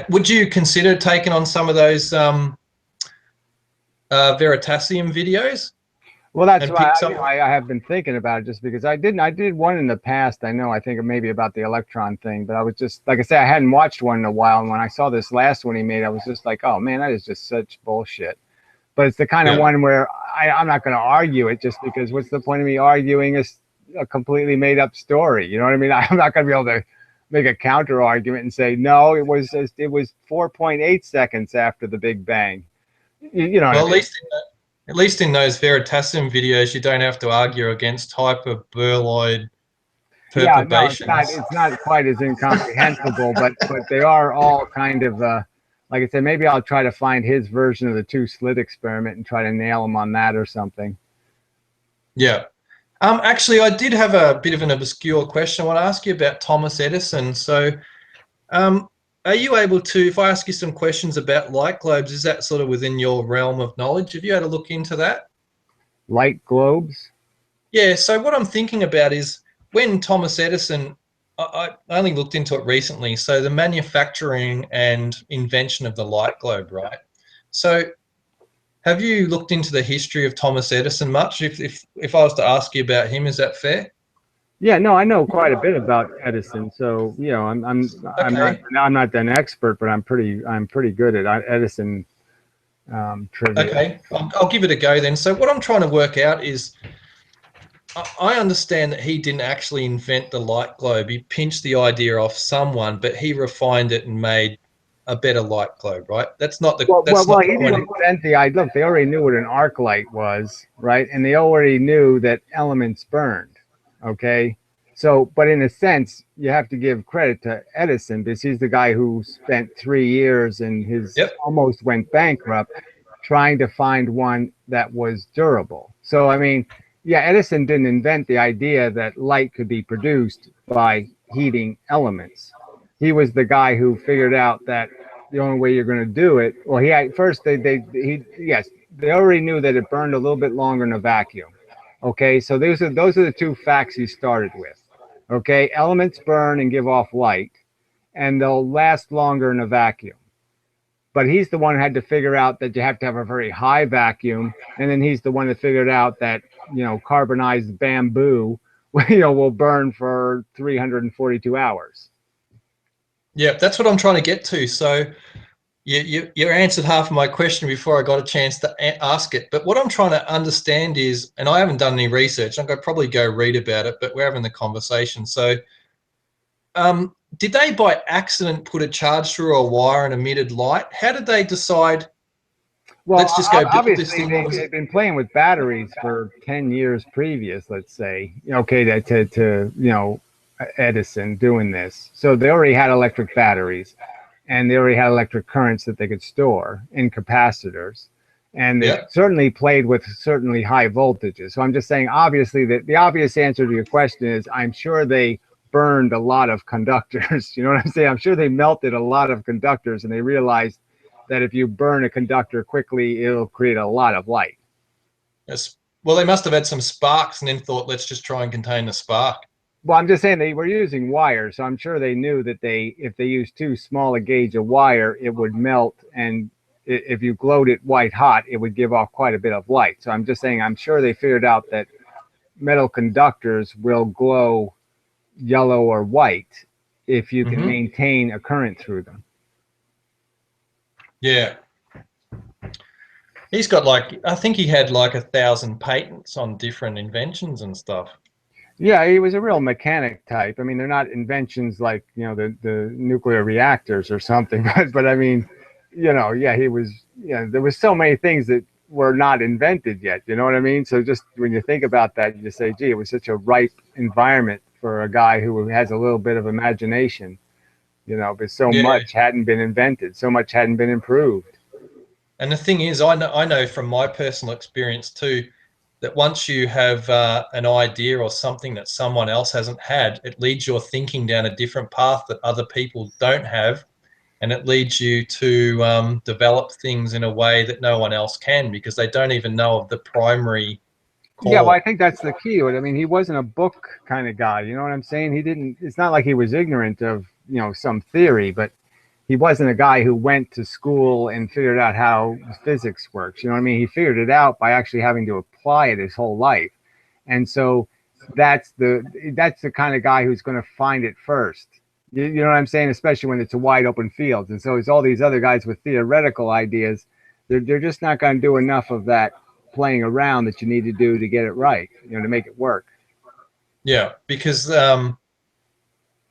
Would you consider taking on some of those Veritasium videos Well, that's and why pick some? I have been thinking about it just because I did one in the past. I think maybe about the electron thing, but I was just, like I said, I hadn't watched one in a while. And when I saw this last one he made, I was just like, oh man, that is just such bullshit. But it's the kind of Yeah. one where I'm not going to argue it just because what's the point of me arguing a completely made up story? You know what I mean? I'm not going to be able to make a counter argument and say, no, it was 4.8 seconds after the Big Bang. You know what I Well, mean? at least in those Veritasium videos, you don't have to argue against hyperboreal Yeah, no, perturbations. it's not quite as incomprehensible, but they are all kind of like I said, maybe I'll try to find his version of the two slit experiment and try to nail him on that or something. Yeah. Actually, I did have a bit of an obscure question. I want to ask you about Thomas Edison. So, are you able to, if I ask you some questions about light globes, is that sort of within your realm of knowledge? Have you had a look into that? Light globes? Yeah, so what I'm thinking about is when Thomas Edison, I only looked into it recently, so the manufacturing and invention of the light globe, right? So have you looked into the history of Thomas Edison much? If I was to ask you about him, is that fair? Yeah, no, I know quite a bit about Edison. So, Okay. I'm not an expert, but I'm pretty good at Edison trivia. Okay, I'll give it a go then. So what I'm trying to work out is I understand that he didn't actually invent the light globe. He pinched the idea off someone, but he refined it and made a better light globe, right? That's not the He didn't point. invent the idea. Look, they already knew what an arc light was, right? And they already knew that elements burned. Okay. So, but in a sense, you have to give credit to Edison because he's the guy who spent 3 years and Yep. almost went bankrupt trying to find one that was durable. So, I mean, yeah, Edison didn't invent the idea that light could be produced by heating elements. He was the guy who figured out that the only way you're going to do it. Well, he had first they already knew that it burned a little bit longer in a vacuum. Okay, so those are the two facts he started with. Okay, elements burn and give off light, and they'll last longer in a vacuum. But he's the one who had to figure out that you have to have a very high vacuum, and then he's the one that figured out that carbonized bamboo will burn for 342 hours. Yeah, that's what I'm trying to get to. So you answered half of my question before I got a chance to ask it. But what I'm trying to understand is, and I haven't done any research, I'm going to probably go read about it, but we're having the conversation. So did they by accident put a charge through a wire and emitted light? How did they decide, Well, let's just go build this obviously thing? they've been playing with batteries for 10 years previous, let's say. Okay, to Edison doing this. So they already had electric batteries and they already had electric currents that they could store in capacitors. And they Yeah. certainly played with certainly high voltages. So I'm just saying, obviously, that the obvious answer to your question is I'm sure they burned a lot of conductors. You know what I'm saying? I'm sure they melted a lot of conductors and they realized that if you burn a conductor quickly, it'll create a lot of light. Yes. Well, they must have had some sparks and then thought, let's just try and contain the spark. Well, I'm just saying they were using wire, so I'm sure they knew that if they used too small a gauge of wire, it would melt, and if you glowed it white hot, it would give off quite a bit of light. So I'm just saying I'm sure they figured out that metal conductors will glow yellow or white if you can Mhm. maintain a current through them. Yeah. He's got like, I think he had like 1,000 patents on different inventions and stuff. Yeah, he was a real mechanic type. I mean, they're not inventions like, the nuclear reactors or something, but I mean, yeah, he was, there was so many things that were not invented yet. You know what I mean? So just when you think about that, you just say, gee, it was such a ripe environment for a guy who has a little bit of imagination, but so Yeah. much hadn't been invented, so much hadn't been improved. And the thing is, I know from my personal experience too, that once you have an idea or something that someone else hasn't had, it leads your thinking down a different path that other people don't have. And it leads you to develop things in a way that no one else can, because they don't even know of the primary Yeah, well, I core. think that's the key to it. I mean, he wasn't a book kind of guy. You know what I'm saying? He didn't. It's not like he was ignorant of some theory, but he wasn't a guy who went to school and figured out how physics works. You know what I mean? He figured it out by actually having to apply it his whole life, and so that's the kind of guy who's going to find it first. You know what I'm saying? Especially when it's a wide open field, and so it's all these other guys with theoretical ideas. They're just not going to do enough of that playing around that you need to do to get it right, to make it work. Yeah, because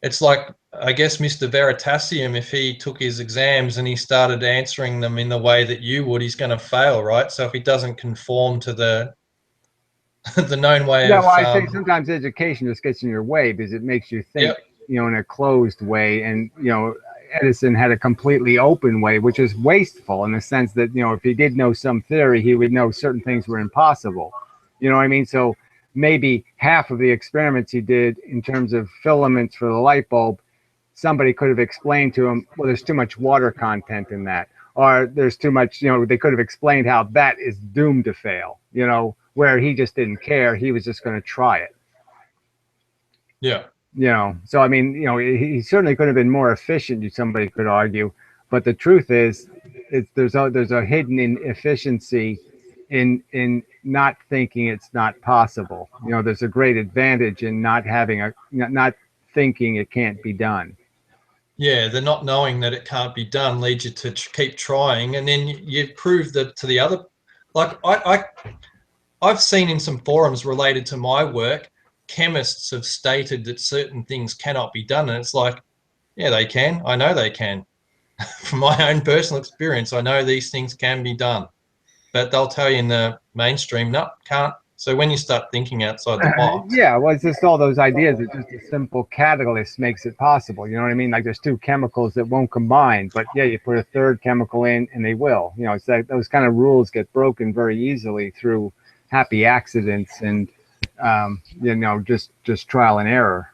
it's like, I guess, Mr. Veritasium, if he took his exams and he started answering them in the way that you would, he's going to fail, right? So if he doesn't conform to the the known way Yeah, well, of I say sometimes education just gets in your way because it makes you think, yep, in a closed way. And, Edison had a completely open way, which is wasteful in the sense that, if he did know some theory, he would know certain things were impossible. You know what I mean? So maybe half of the experiments he did in terms of filaments for the light bulb, somebody could have explained to him, well, there's too much water content in that, or there's too much, they could have explained how that is doomed to fail, where he just didn't care. He was just going to try it. yeah, So I mean, he certainly could have been more efficient, somebody could argue, but the truth is, there's a hidden inefficiency in not thinking it's not possible. There's a great advantage in not thinking it can't be done. yeah. The not knowing that it can't be done leads you to keep trying, and then you prove that to the other. Like I've seen in some forums related to my work, chemists have stated that certain things cannot be done, and it's like, yeah, they can. I know they can. From my own personal experience, I know these things can be done, but they'll tell you in the mainstream, no, can't. So when you start thinking outside the box, Yeah, well, it's just all those ideas that just a simple catalyst makes it possible. You know what I mean? Like there's two chemicals that won't combine, but yeah, you put a third chemical in and they will. It's like those kind of rules get broken very easily through happy accidents and just trial and error.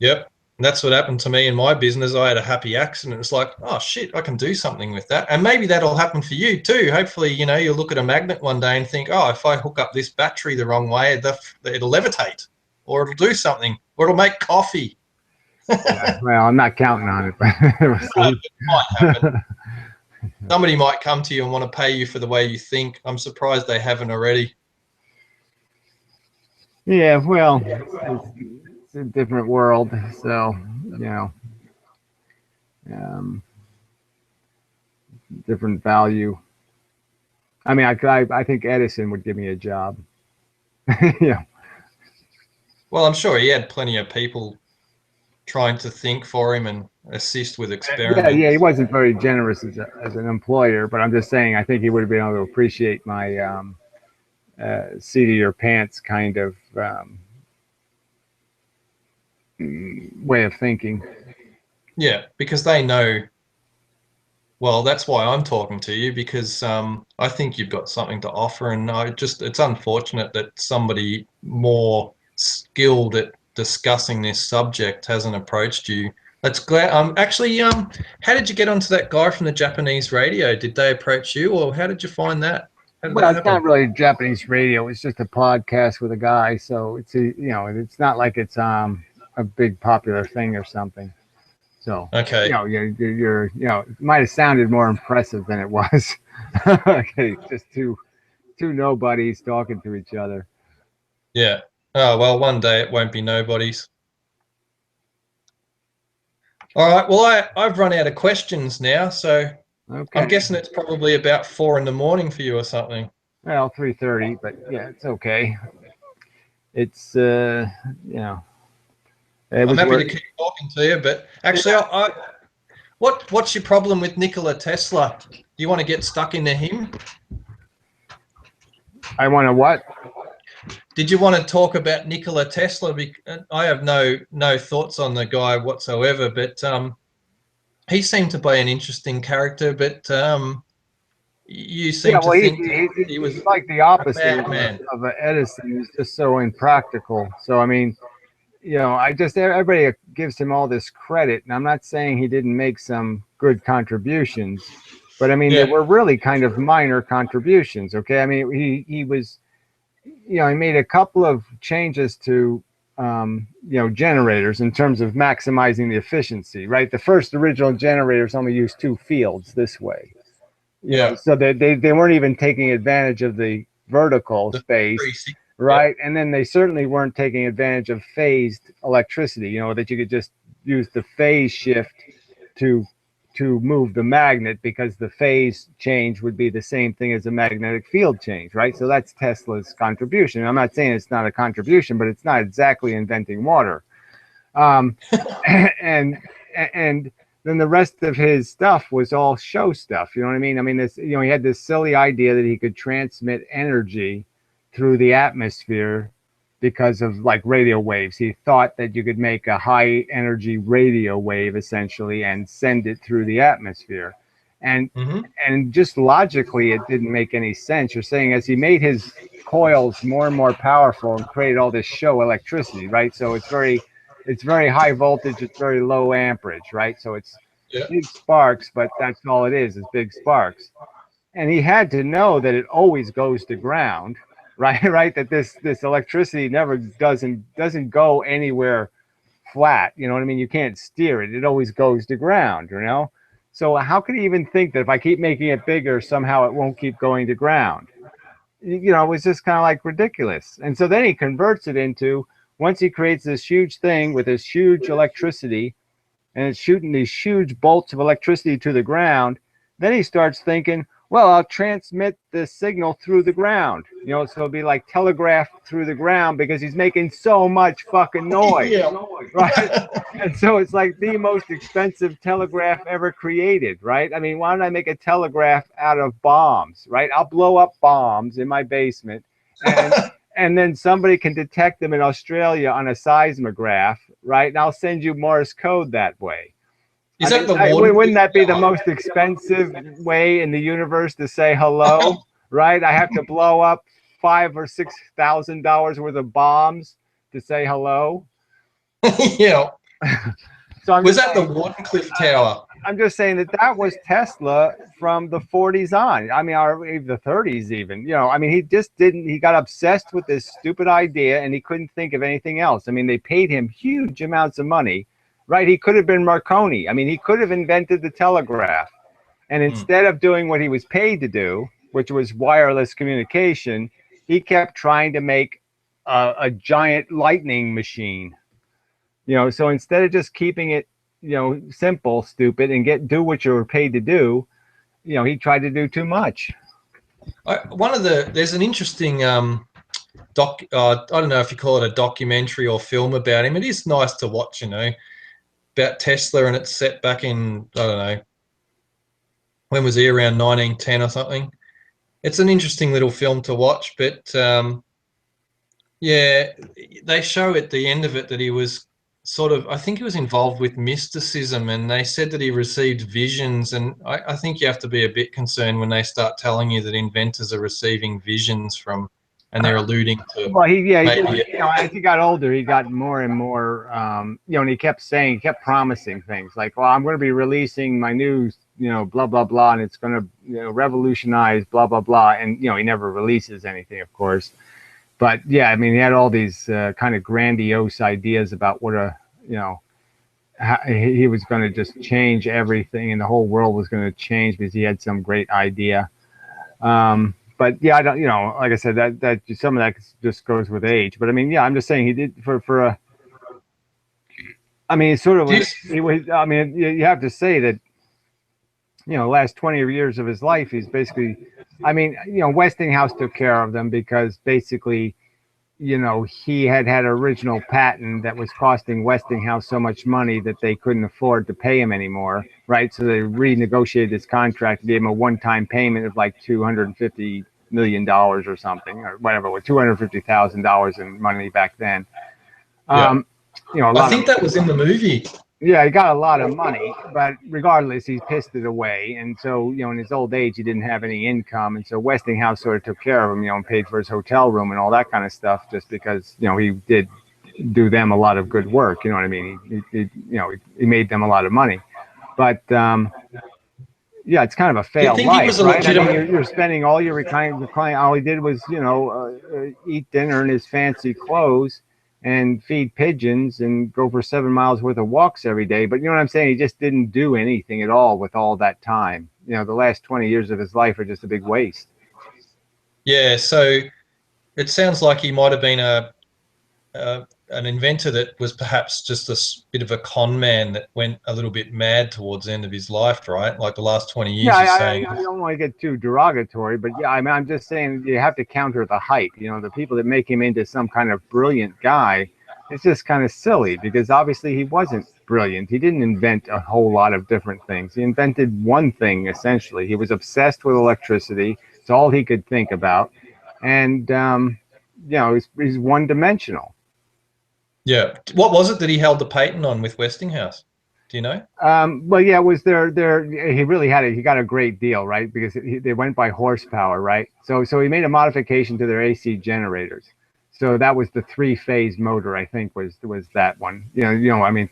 yep. And that's what happened to me in my business. I had a happy accident. It's like, oh shit, I can do something with that. And maybe that'll happen for you too. Hopefully, you'll look at a magnet one day and think, oh, if I hook up this battery the wrong way, it'll levitate, or it'll do something, or it'll make coffee. Yeah, well, I'm not counting on it, but we'll see. It might happen. Somebody might come to you and want to pay you for the way you think. I'm surprised they haven't already. Yeah, well, it's a different world, so um, different value. I mean, I think Edison would give me a job. Yeah. Well, I'm sure he had plenty of people trying to think for him and assist with Yeah, he experiments. wasn't very generous as an employer, but I'm just saying I think he would have been able to appreciate my seat of your pants kind of way of thinking. Yeah, because they know. Well, that's why I'm talking to you, because I think you've got something to offer, and it's unfortunate that somebody more skilled at discussing this subject hasn't approached you. That's glad. Actually, how did you get onto that guy from the Japanese radio? Did they approach you, or how did you find that? How did Well, that it's not happen? really Japanese radio. It's just a podcast with a guy, so it's not like it's a big popular thing or something. So Okay. it might have sounded more impressive than it was. Okay, just two nobodies talking to each other. Yeah. Oh well, one day it won't be nobody's. All right. Well, I've run out of questions now, so I'm Okay. guessing it's probably about 4 in the morning for you or something. Well, 3:30, but yeah, it's okay. It's you know, it I'm was happy to work. keep talking to you, but actually, Yeah. what's your problem with Nikola Tesla? Do you want to get stuck into him? I want to what? Did you want to talk about Nikola Tesla? I have no thoughts on the guy whatsoever, but he seemed to be an interesting character. But you Yeah, seem to well, think that he was he's like the a opposite madman. of a Edison. He's just so impractical. So I mean, I just everybody gives him all this credit, and I'm not saying he didn't make some good contributions, but I mean they Yeah. were really kind of minor contributions. Okay, I mean he was, he made a couple of changes to generators in terms of maximizing the efficiency. Right, the first original generators only used two fields this way. Yeah. So they weren't even taking advantage of the vertical The space, 360. Yeah. right? And then they certainly weren't taking advantage of phased electricity, that you could just use the phase shift to move the magnet, because the phase change would be the same thing as a magnetic field change, right? So that's Tesla's contribution. I'm not saying it's not a contribution, but it's not exactly inventing water. Um, and and then the rest of his stuff was all show stuff. You know what I mean? I mean, he had this silly idea that he could transmit energy through the atmosphere because of like radio waves. He thought that you could make a high energy radio wave essentially and send it through the atmosphere. And Mm-hmm. and just logically it didn't make any sense. You're saying as he made his coils more and more powerful and created all this show electricity, right? So it's very high voltage, it's very low amperage, right? So it's Yeah. big sparks, but that's all it is big sparks. And he had to know that it always goes to ground, right? Right, that this electricity never doesn't go anywhere flat. You know what I mean? You can't steer it. It always goes to ground. So how could he even think that if I keep making it bigger, somehow it won't keep going to ground? It was just kind of like ridiculous. And so then he converts it into, once he creates this huge thing with this huge electricity and it's shooting these huge bolts of electricity to the ground, then he starts thinking, well, I'll transmit the signal through the ground. So it'll be like telegraphed through the ground because he's making so much fucking noise. Yeah. Right? And so it's like the most expensive telegraph ever created, right? I mean, why don't I make a telegraph out of bombs, right? I'll blow up bombs in my basement, and and then somebody can detect them in Australia on a seismograph, right? And I'll send you Morse code that way. Is I that mean, the wouldn't Wardenclyffe that be the Tower? most expensive way in the universe to say hello, right? I have to blow up $5,000 or $6,000 worth of bombs to say hello. Yeah. So I'm Was just that the saying, Wardenclyffe Tower? I'm just saying that was Tesla from the 40s on. I mean, or the 30s even. I mean, he just didn't. He got obsessed with this stupid idea, and he couldn't think of anything else. I mean, they paid him huge amounts of money, right? He could have been Marconi. I mean, he could have invented the telegraph, and Hmm. instead of doing what he was paid to do, which was wireless communication, he kept trying to make a giant lightning machine. So instead of just keeping it, simple, stupid, and do what you were paid to do, he tried to do too much. There's an interesting I don't know if you call it a documentary or film about him. It is nice to watch, about Tesla, and it's set back in, I don't know, when was he, around 1910 or something. It's an interesting little film to watch, but yeah, they show at the end of it that he was sort of, I think he was involved with mysticism, and they said that he received visions. And I think you have to be a bit concerned when they start telling you that inventors are receiving visions from, and they're alluding to Well, he did. maybe. As he got older, he got more and more, and he kept promising things like, well, I'm going to be releasing my new, blah, blah, blah, and it's going to, revolutionize, blah, blah, blah. And, he never releases anything, of course. But yeah, I mean, he had all these kind of grandiose ideas about what how he was going to just change everything, and the whole world was going to change because he had some great idea. But yeah, I don't, like I said, that some of that just goes with age. But I mean, yeah, I'm just saying he did for I mean, sort of, This, he was, I mean, you have to say that, last 20 years of his life, he's basically, I mean, Westinghouse took care of them because basically, he had original patent that was costing Westinghouse so much money that they couldn't afford to pay him anymore, right? So they renegotiated this contract, gave him a one-time payment of like $250 million or something, or whatever, with $250,000 in money back then. yeah, A I lot of think that was in the movie. Yeah, he got a lot of money, but regardless, he pissed it away. And so, in his old age, he didn't have any income. And so Westinghouse sort of took care of him, and paid for his hotel room and all that kind of stuff just because, he did do them a lot of good work. You know what I mean? He made them a lot of money. But, yeah, it's kind of a Do you failed think he life, was a right? I mean, legitimate? you're spending all your reclining. All he did was, eat dinner in his fancy clothes and feed pigeons and go for 7 miles worth of walks every day. But you know what I'm saying? He just didn't do anything at all with all that time. The last 20 years of his life are just a big waste. Yeah, so it sounds like he might have been an inventor that was perhaps just a bit of a con man that went a little bit mad towards the end of his life, right? Like the last 20 Yeah, years, you're saying. I don't want to get too derogatory, but yeah, I mean, I'm just saying you have to counter the hype. The people that make him into some kind of brilliant guy, it's just kind of silly because obviously he wasn't brilliant. He didn't invent a whole lot of different things. He invented one thing essentially. He was obsessed with electricity. It's all he could think about, and he's one dimensional. Yeah. What was it that he held the patent on with Westinghouse? Do you know? Well, yeah, it was he really he got a great deal, right? Because they went by horsepower, right? So he made a modification to their AC generators. So that was the three-phase motor, I think was that one. I mean,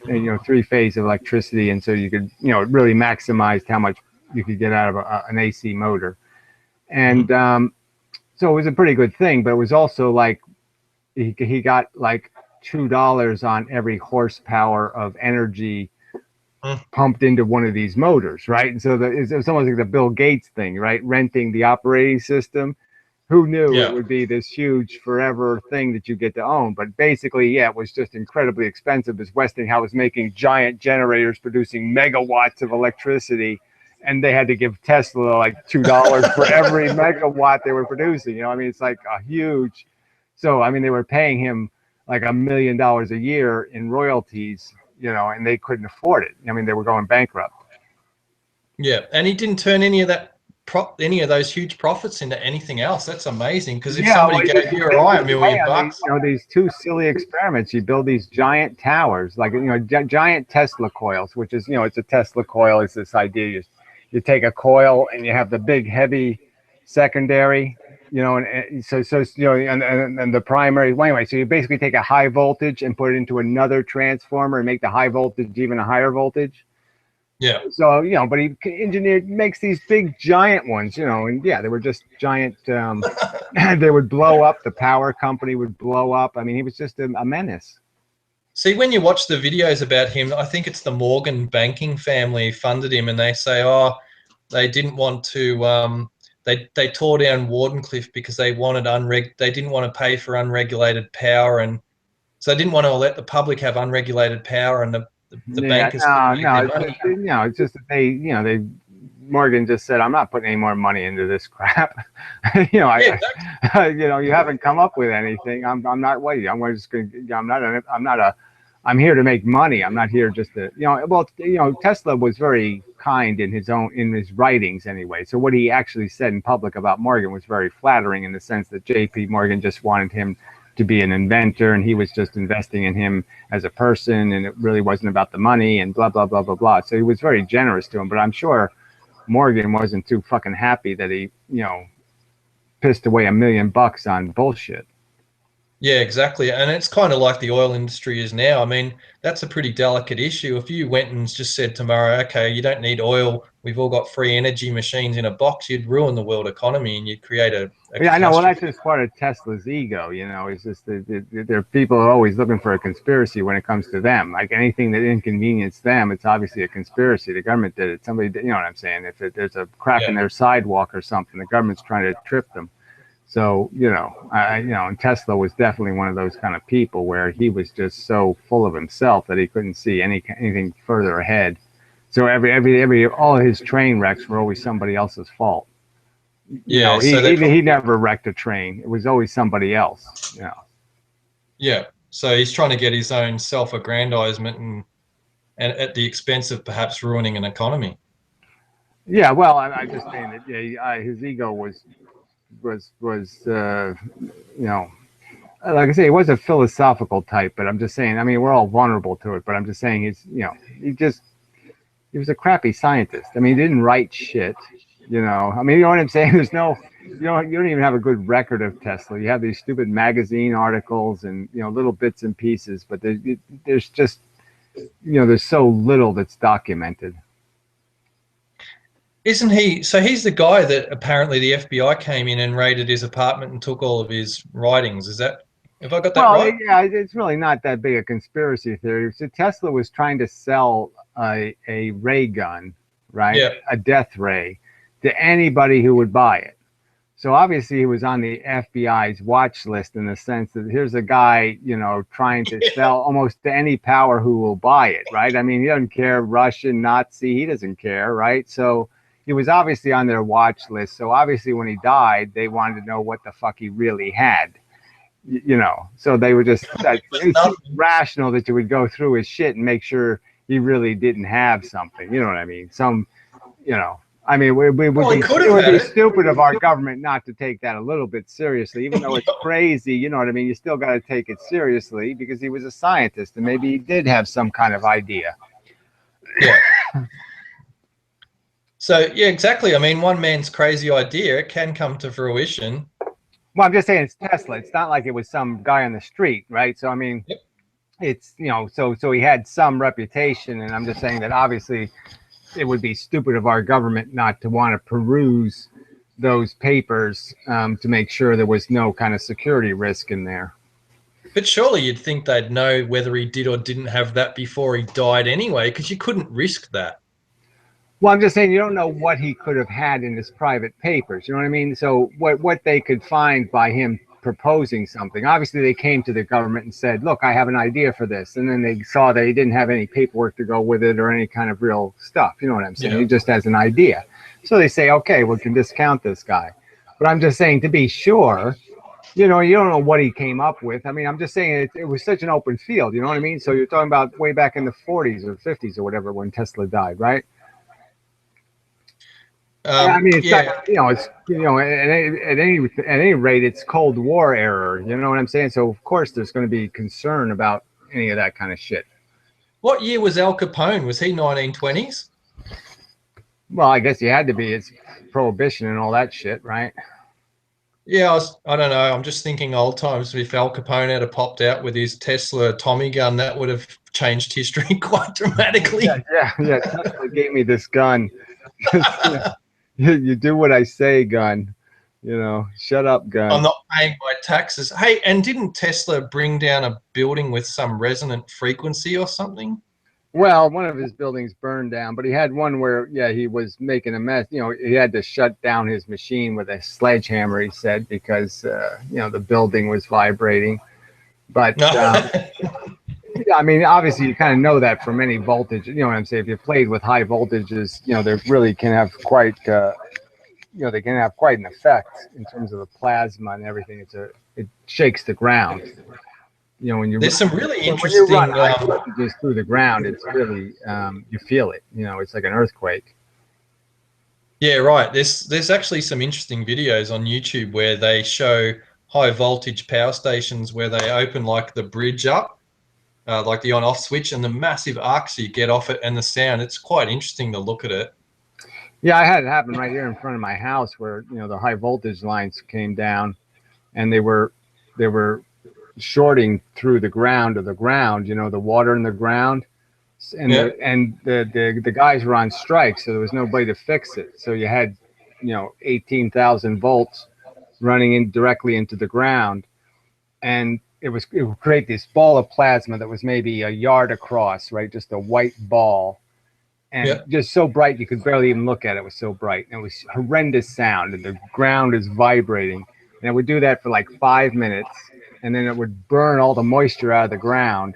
three-phase of electricity. And so you could, it really maximized how much you could get out of an AC motor. And, so it was a pretty good thing, but it was also like, he got like $2 on every horsepower of energy pumped into one of these motors, right? And so it's almost like the Bill Gates thing, right? Renting the operating system. Who knew it Yeah. would be this huge forever thing that you get to own? But basically, yeah, it was just incredibly expensive as Westinghouse was making giant generators producing megawatts of electricity. And they had to give Tesla like $2 for every megawatt they were producing. I mean, it's like a huge. So, I mean, they were paying him like $1 million a year in royalties, and they couldn't afford it. I mean, they were going bankrupt. Yeah, and he didn't turn any of those huge profits into anything else. That's amazing. Because if Yeah, well, somebody he gave just you or I wasted $1 away million on bucks, these two silly experiments. You build these giant towers, like giant Tesla coils, which is it's a Tesla coil. It's this idea you take a coil and you have the big heavy secondary, and so and the primary. Well, anyway, so you basically take a high voltage and put it into another transformer and make the high voltage even a higher voltage. yeah, So, but he makes these big giant ones, and yeah, they were just giant. They would blow up. The power company would blow up. I mean, he was just a menace. see, when you watch the videos about him, I think it's the Morgan banking family funded him, and they say, oh, they didn't want to. They tore down Wardenclyffe because they didn't want to pay for unregulated power, and so they didn't want to let the public have unregulated power, and the Yeah, bankers could make their it's money. just, it's just that they Morgan just said, I'm not putting any more money into this crap. Yeah, exactly. You haven't come up with anything. I'm not waiting. I'm here to make money. I'm not here just to, Tesla was very kind in his writings anyway. So what he actually said in public about Morgan was very flattering in the sense that JP Morgan just wanted him to be an inventor and he was just investing in him as a person, and it really wasn't about the money and blah, blah, blah, blah, blah. So he was very generous to him, but I'm sure Morgan wasn't too fucking happy that he, pissed away $1 million on bullshit. Yeah, exactly. And it's kind of like the oil industry is now. I mean, that's a pretty delicate issue. If you went and just said tomorrow, okay, you don't need oil, we've all got free energy machines in a box, you'd ruin the world economy and you'd create a Yeah, I know. Well, that's catastrophe. just part of Tesla's ego. It's just there people are always looking for a conspiracy when it comes to them. Like anything that inconvenienced them, it's obviously a conspiracy. The government did it. Somebody, you know what I'm saying? If there's a crack in Yeah. their sidewalk or something, the government's trying to trip them. So, and Tesla was definitely one of those kind of people where he was just so full of himself that he couldn't see anything further ahead. So all his train wrecks were always somebody else's fault. Yeah, so He never wrecked a train. It was always somebody else. Yeah, so he's trying to get his own self-aggrandizement and at the expense of perhaps ruining an economy. Yeah, well, I'm just saying that his ego was like I say, he was a philosophical type, but I'm just saying. I mean, we're all vulnerable to it, but I'm just saying he was a crappy scientist. I mean, he didn't write shit. I mean, you know what I'm saying? You don't even have a good record of Tesla. You have these stupid magazine articles and little bits and pieces, but there's just there's so little that's documented. Isn't he? So he's the guy that apparently the FBI came in and raided his apartment and took all of his writings. Have I got that right? Yeah, it's really not that big a conspiracy theory. So Tesla was trying to sell a ray gun, right? Yeah. A death ray to anybody who would buy it. So obviously he was on the FBI's watch list in the sense that here's a guy, trying to sell almost to any power who will buy it, right? I mean, he doesn't care, Russian, Nazi, he doesn't care, right? So he was obviously on their watch list. So obviously when he died, they wanted to know what the fuck he really had. So they were just it's rational that you would go through his shit and make sure he really didn't have something. You know what I mean? I mean, it would be stupid of our government not to take that a little bit seriously, even though it's crazy. You know what I mean? You still got to take it seriously because he was a scientist and maybe he did have some kind of idea. Yeah. So, yeah, exactly. I mean, one man's crazy idea can come to fruition. Well, I'm just saying it's Tesla. It's not like it was some guy on the street, right? So, I mean, it's, so he had some reputation. And I'm just saying that obviously it would be stupid of our government not to want to peruse those papers to make sure there was no kind of security risk in there. But surely you'd think they'd know whether he did or didn't have that before he died anyway, because you couldn't risk that. Well, I'm just saying you don't know what he could have had in his private papers. You know what I mean? So what they could find by him proposing something. Obviously, they came to the government and said, look, I have an idea for this. And then they saw that he didn't have any paperwork to go with it or any kind of real stuff. You know what I'm saying? He just has an idea. So they say, okay, we can discount this guy. But I'm just saying to be sure, you don't know what he came up with. I mean, I'm just saying it was such an open field. You know what I mean? So you're talking about way back in the 40s or 50s or whatever when Tesla died, right? I mean, it's not, it's at any rate, it's Cold War era. You know what I'm saying? So of course, there's going to be concern about any of that kind of shit. What year was Al Capone? Was he 1920s? Well, I guess he had to be. It's prohibition and all that shit, right? Yeah, I don't know. I'm just thinking old times. If Al Capone had popped out with his Tesla Tommy gun, that would have changed history quite dramatically. Yeah. Tesla gave me this gun. You do what I say, gun. Shut up, gun. I'm not paying my taxes. Hey, and didn't Tesla bring down a building with some resonant frequency or something? Well, one of his buildings burned down, but he had one where, he was making a mess. He had to shut down his machine with a sledgehammer, he said, because, the building was vibrating. But, I mean, obviously, you kind of know that from any voltage. You know what I'm saying? If you played with high voltages, they really can have quite, they can have quite an effect in terms of the plasma and everything. It shakes the ground. When there's some really interesting when you run high voltages through the ground, it's really you feel it. It's like an earthquake. Yeah, right. There's actually some interesting videos on YouTube where they show high voltage power stations where they open like the bridge up, like the on-off switch, and the massive arcs you get off it and the sound. It's quite interesting to look at it. Yeah, I had it happen right here in front of my house where the high voltage lines came down, and they were shorting through the ground of the ground. The water in the ground, and the guys were on strike, so there was nobody to fix it. So you had 18,000 volts running in directly into the ground, and it would create this ball of plasma that was maybe a yard across, right? Just a white ball. And just so bright you could barely even look at it. It was so bright. And it was horrendous sound, and the ground is vibrating. And it would do that for like 5 minutes, and then it would burn all the moisture out of the ground,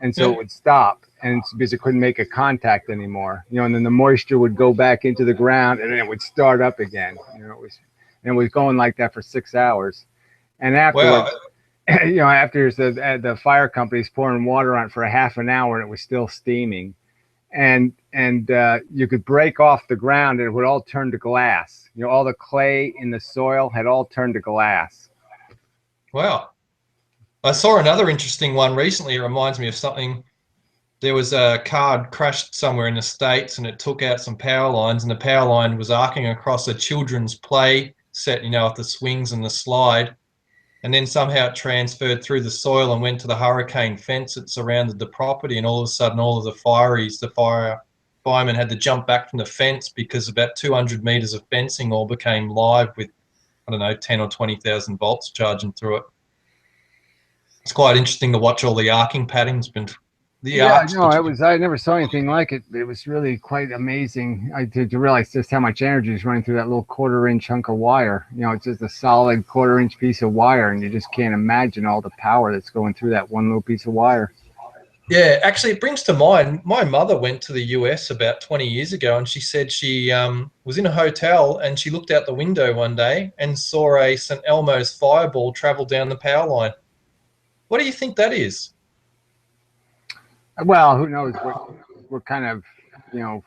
and so it Yeah. would stop, and it's because it couldn't make a contact anymore. And then the moisture would go back into the ground, and then it would start up again. It was going like that for 6 hours, and afterwards, Wow. after the fire company's pouring water on it for a half an hour, and it was still steaming, and you could break off the ground, and it would all turn to glass. All the clay in the soil had all turned to glass. Wow. I saw another interesting one recently. It reminds me of something. There was a car crashed somewhere in the States and it took out some power lines, and the power line was arcing across a children's play set, with the swings and the slide. And then somehow it transferred through the soil and went to the hurricane fence that surrounded the property. And all of a sudden, all of the firemen had to jump back from the fence because about 200 meters of fencing all became live with, I don't know, 10 or 20,000 volts charging through it. It's quite interesting to watch all the arcing patterns, the Yeah, arcs no, it between. was. I never saw anything like it. It was really quite amazing. To realize just how much energy is running through that little quarter-inch hunk of wire. It's just a solid quarter-inch piece of wire, and you just can't imagine all the power that's going through that one little piece of wire. Yeah, actually, it brings to mind, my mother went to the US about 20 years ago, and she said she was in a hotel and she looked out the window one day and saw a St. Elmo's fireball travel down the power line. What do you think that is? Well, who knows what kind of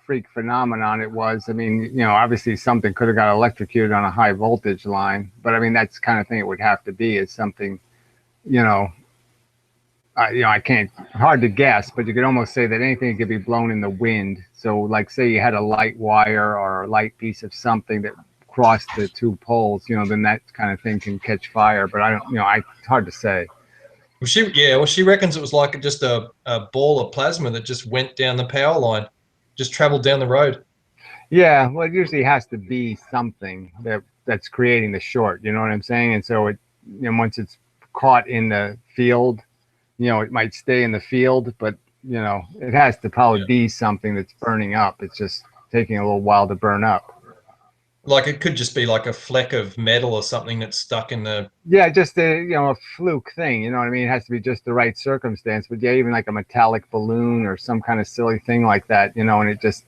freak phenomenon it was. I mean, obviously something could have got electrocuted on a high voltage line, but I mean that's the kind of thing it would have to be is something, you know, I can't, hard to guess, but you could almost say that anything could be blown in the wind. So, like, say you had a light wire or a light piece of something that crossed the two poles, then that kind of thing can catch fire. But I don't, it's hard to say. She reckons it was like just a ball of plasma that just went down the power line, just traveled down the road. Yeah, well, it usually has to be something that's creating the short. You know what I'm saying? And so once it's caught in the field, it might stay in the field, but it has to probably be something that's burning up. It's just taking a little while to burn up. Like it could just be like a fleck of metal or something that's stuck in the. Yeah, just a fluke thing. You know what I mean? It has to be just the right circumstance. But yeah, even like a metallic balloon or some kind of silly thing like that. And it just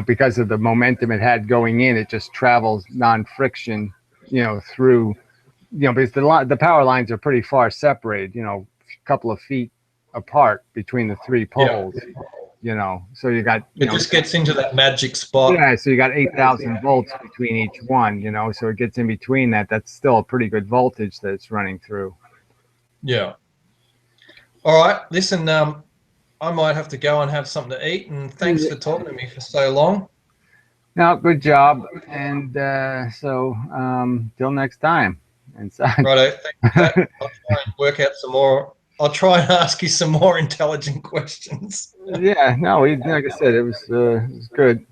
because of the momentum it had going in, it just travels non-friction. Through because the power lines are pretty far separated. A couple of feet apart between the three poles. So you got It just gets into that magic spot. yeah, so you got 8,000 volts between each one. So it gets in between that. That's still a pretty good voltage that it's running through. Yeah. All right. Listen, I might have to go and have something to eat. And thanks for talking to me for so long. No, good job. And so till next time. And so Righto. Thanks for that. I'll try and work out some more. I'll try and ask you some more intelligent questions. yeah, no, like I said, it was good.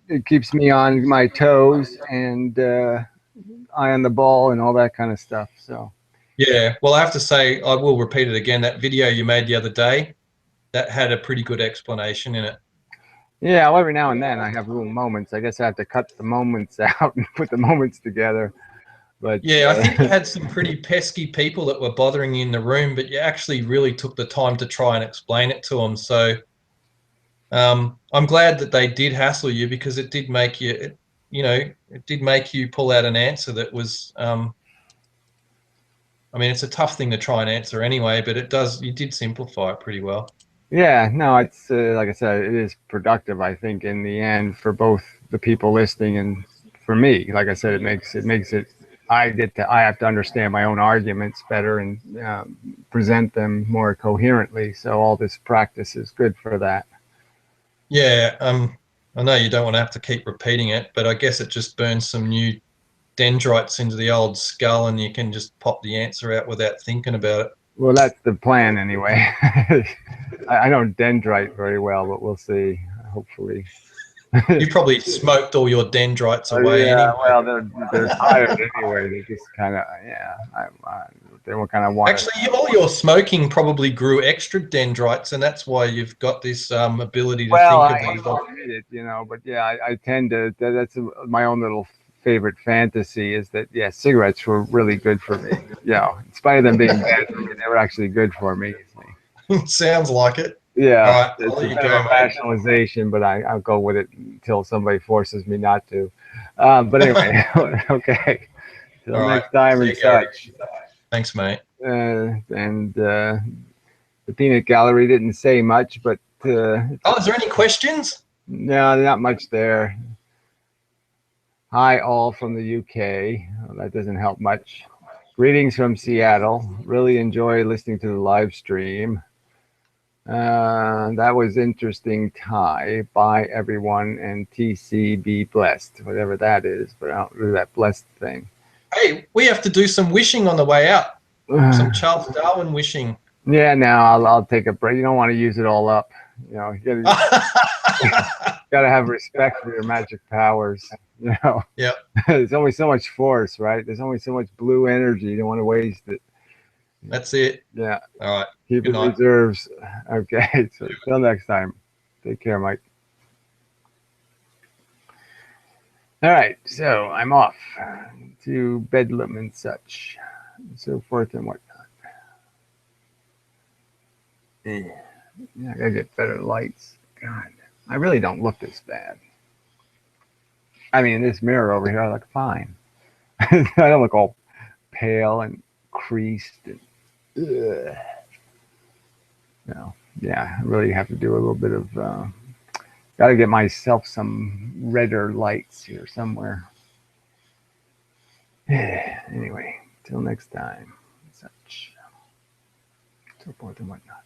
It keeps me on my toes and eye on the ball and all that kind of stuff. So Yeah. Well, I have to say, I will repeat it again. That video you made the other day, that had a pretty good explanation in it. yeah, well, every now and then I have little moments. I guess I have to cut the moments out and put the moments together. But yeah, I think you had some pretty pesky people that were bothering you in the room, but you actually really took the time to try and explain it to them. So I'm glad that they did hassle you because it did make you, it did make you pull out an answer that was. I mean, it's a tough thing to try and answer anyway, but you did simplify it pretty well. yeah, no, it's like I said, it is productive. I think in the end for both the people listening and for me. Like I said, it makes it. I have to understand my own arguments better and present them more coherently. So all this practice is good for that. Yeah, I know you don't want to have to keep repeating it, but I guess it just burns some new dendrites into the old skull, and you can just pop the answer out without thinking about it. Well, that's the plan anyway. I don't dendrite very well, but we'll see. Hopefully. You probably smoked all your dendrites away yeah, anyway. well, they're tired anyway. They just kind of they will kind of want. Actually, all your smoking probably grew extra dendrites, and that's why you've got this ability to Well, think I of hate these. to admit it, but yeah, I tend to. That's my own little favorite fantasy is that, yeah, cigarettes were really good for me. In spite of them being bad for me, they were actually good for me. Sounds like it. Yeah, All right, I'll it's a let you bit of go, a mate. rationalization, but I'll go with it until somebody forces me not to. But anyway, okay. Till All right. next time See and you, Gary. such. Thanks, mate. And the peanut gallery didn't say much, but Oh, is there any questions? no, not much there. Hi, all from the UK. Well, that doesn't help much. Greetings from Seattle. Really enjoy listening to the live stream. That was interesting, Ty. Bye, everyone, and TC be blessed, whatever that is, but I don't do that blessed thing. Hey, we have to do some wishing on the way out. Some Charles Darwin wishing. Yeah, now I'll take a break. You don't want to use it all up. You gotta have respect for your magic powers. Yep. There's only so much force, right? There's only so much blue energy. You don't want to waste it. That's it. Yeah. All right. Keep Good it night. reserves. Okay. So till next time. Take care, Mike. All right. So I'm off to Bedlam and such, and so forth and whatnot. Yeah, I gotta get better lights. God, I really don't look this bad. I mean, in this mirror over here, I look fine. I don't look all pale and creased. And, yeah, I really have to do a little bit of. Got to get myself some redder lights here somewhere. Anyway, till next time. Such. So forth and whatnot.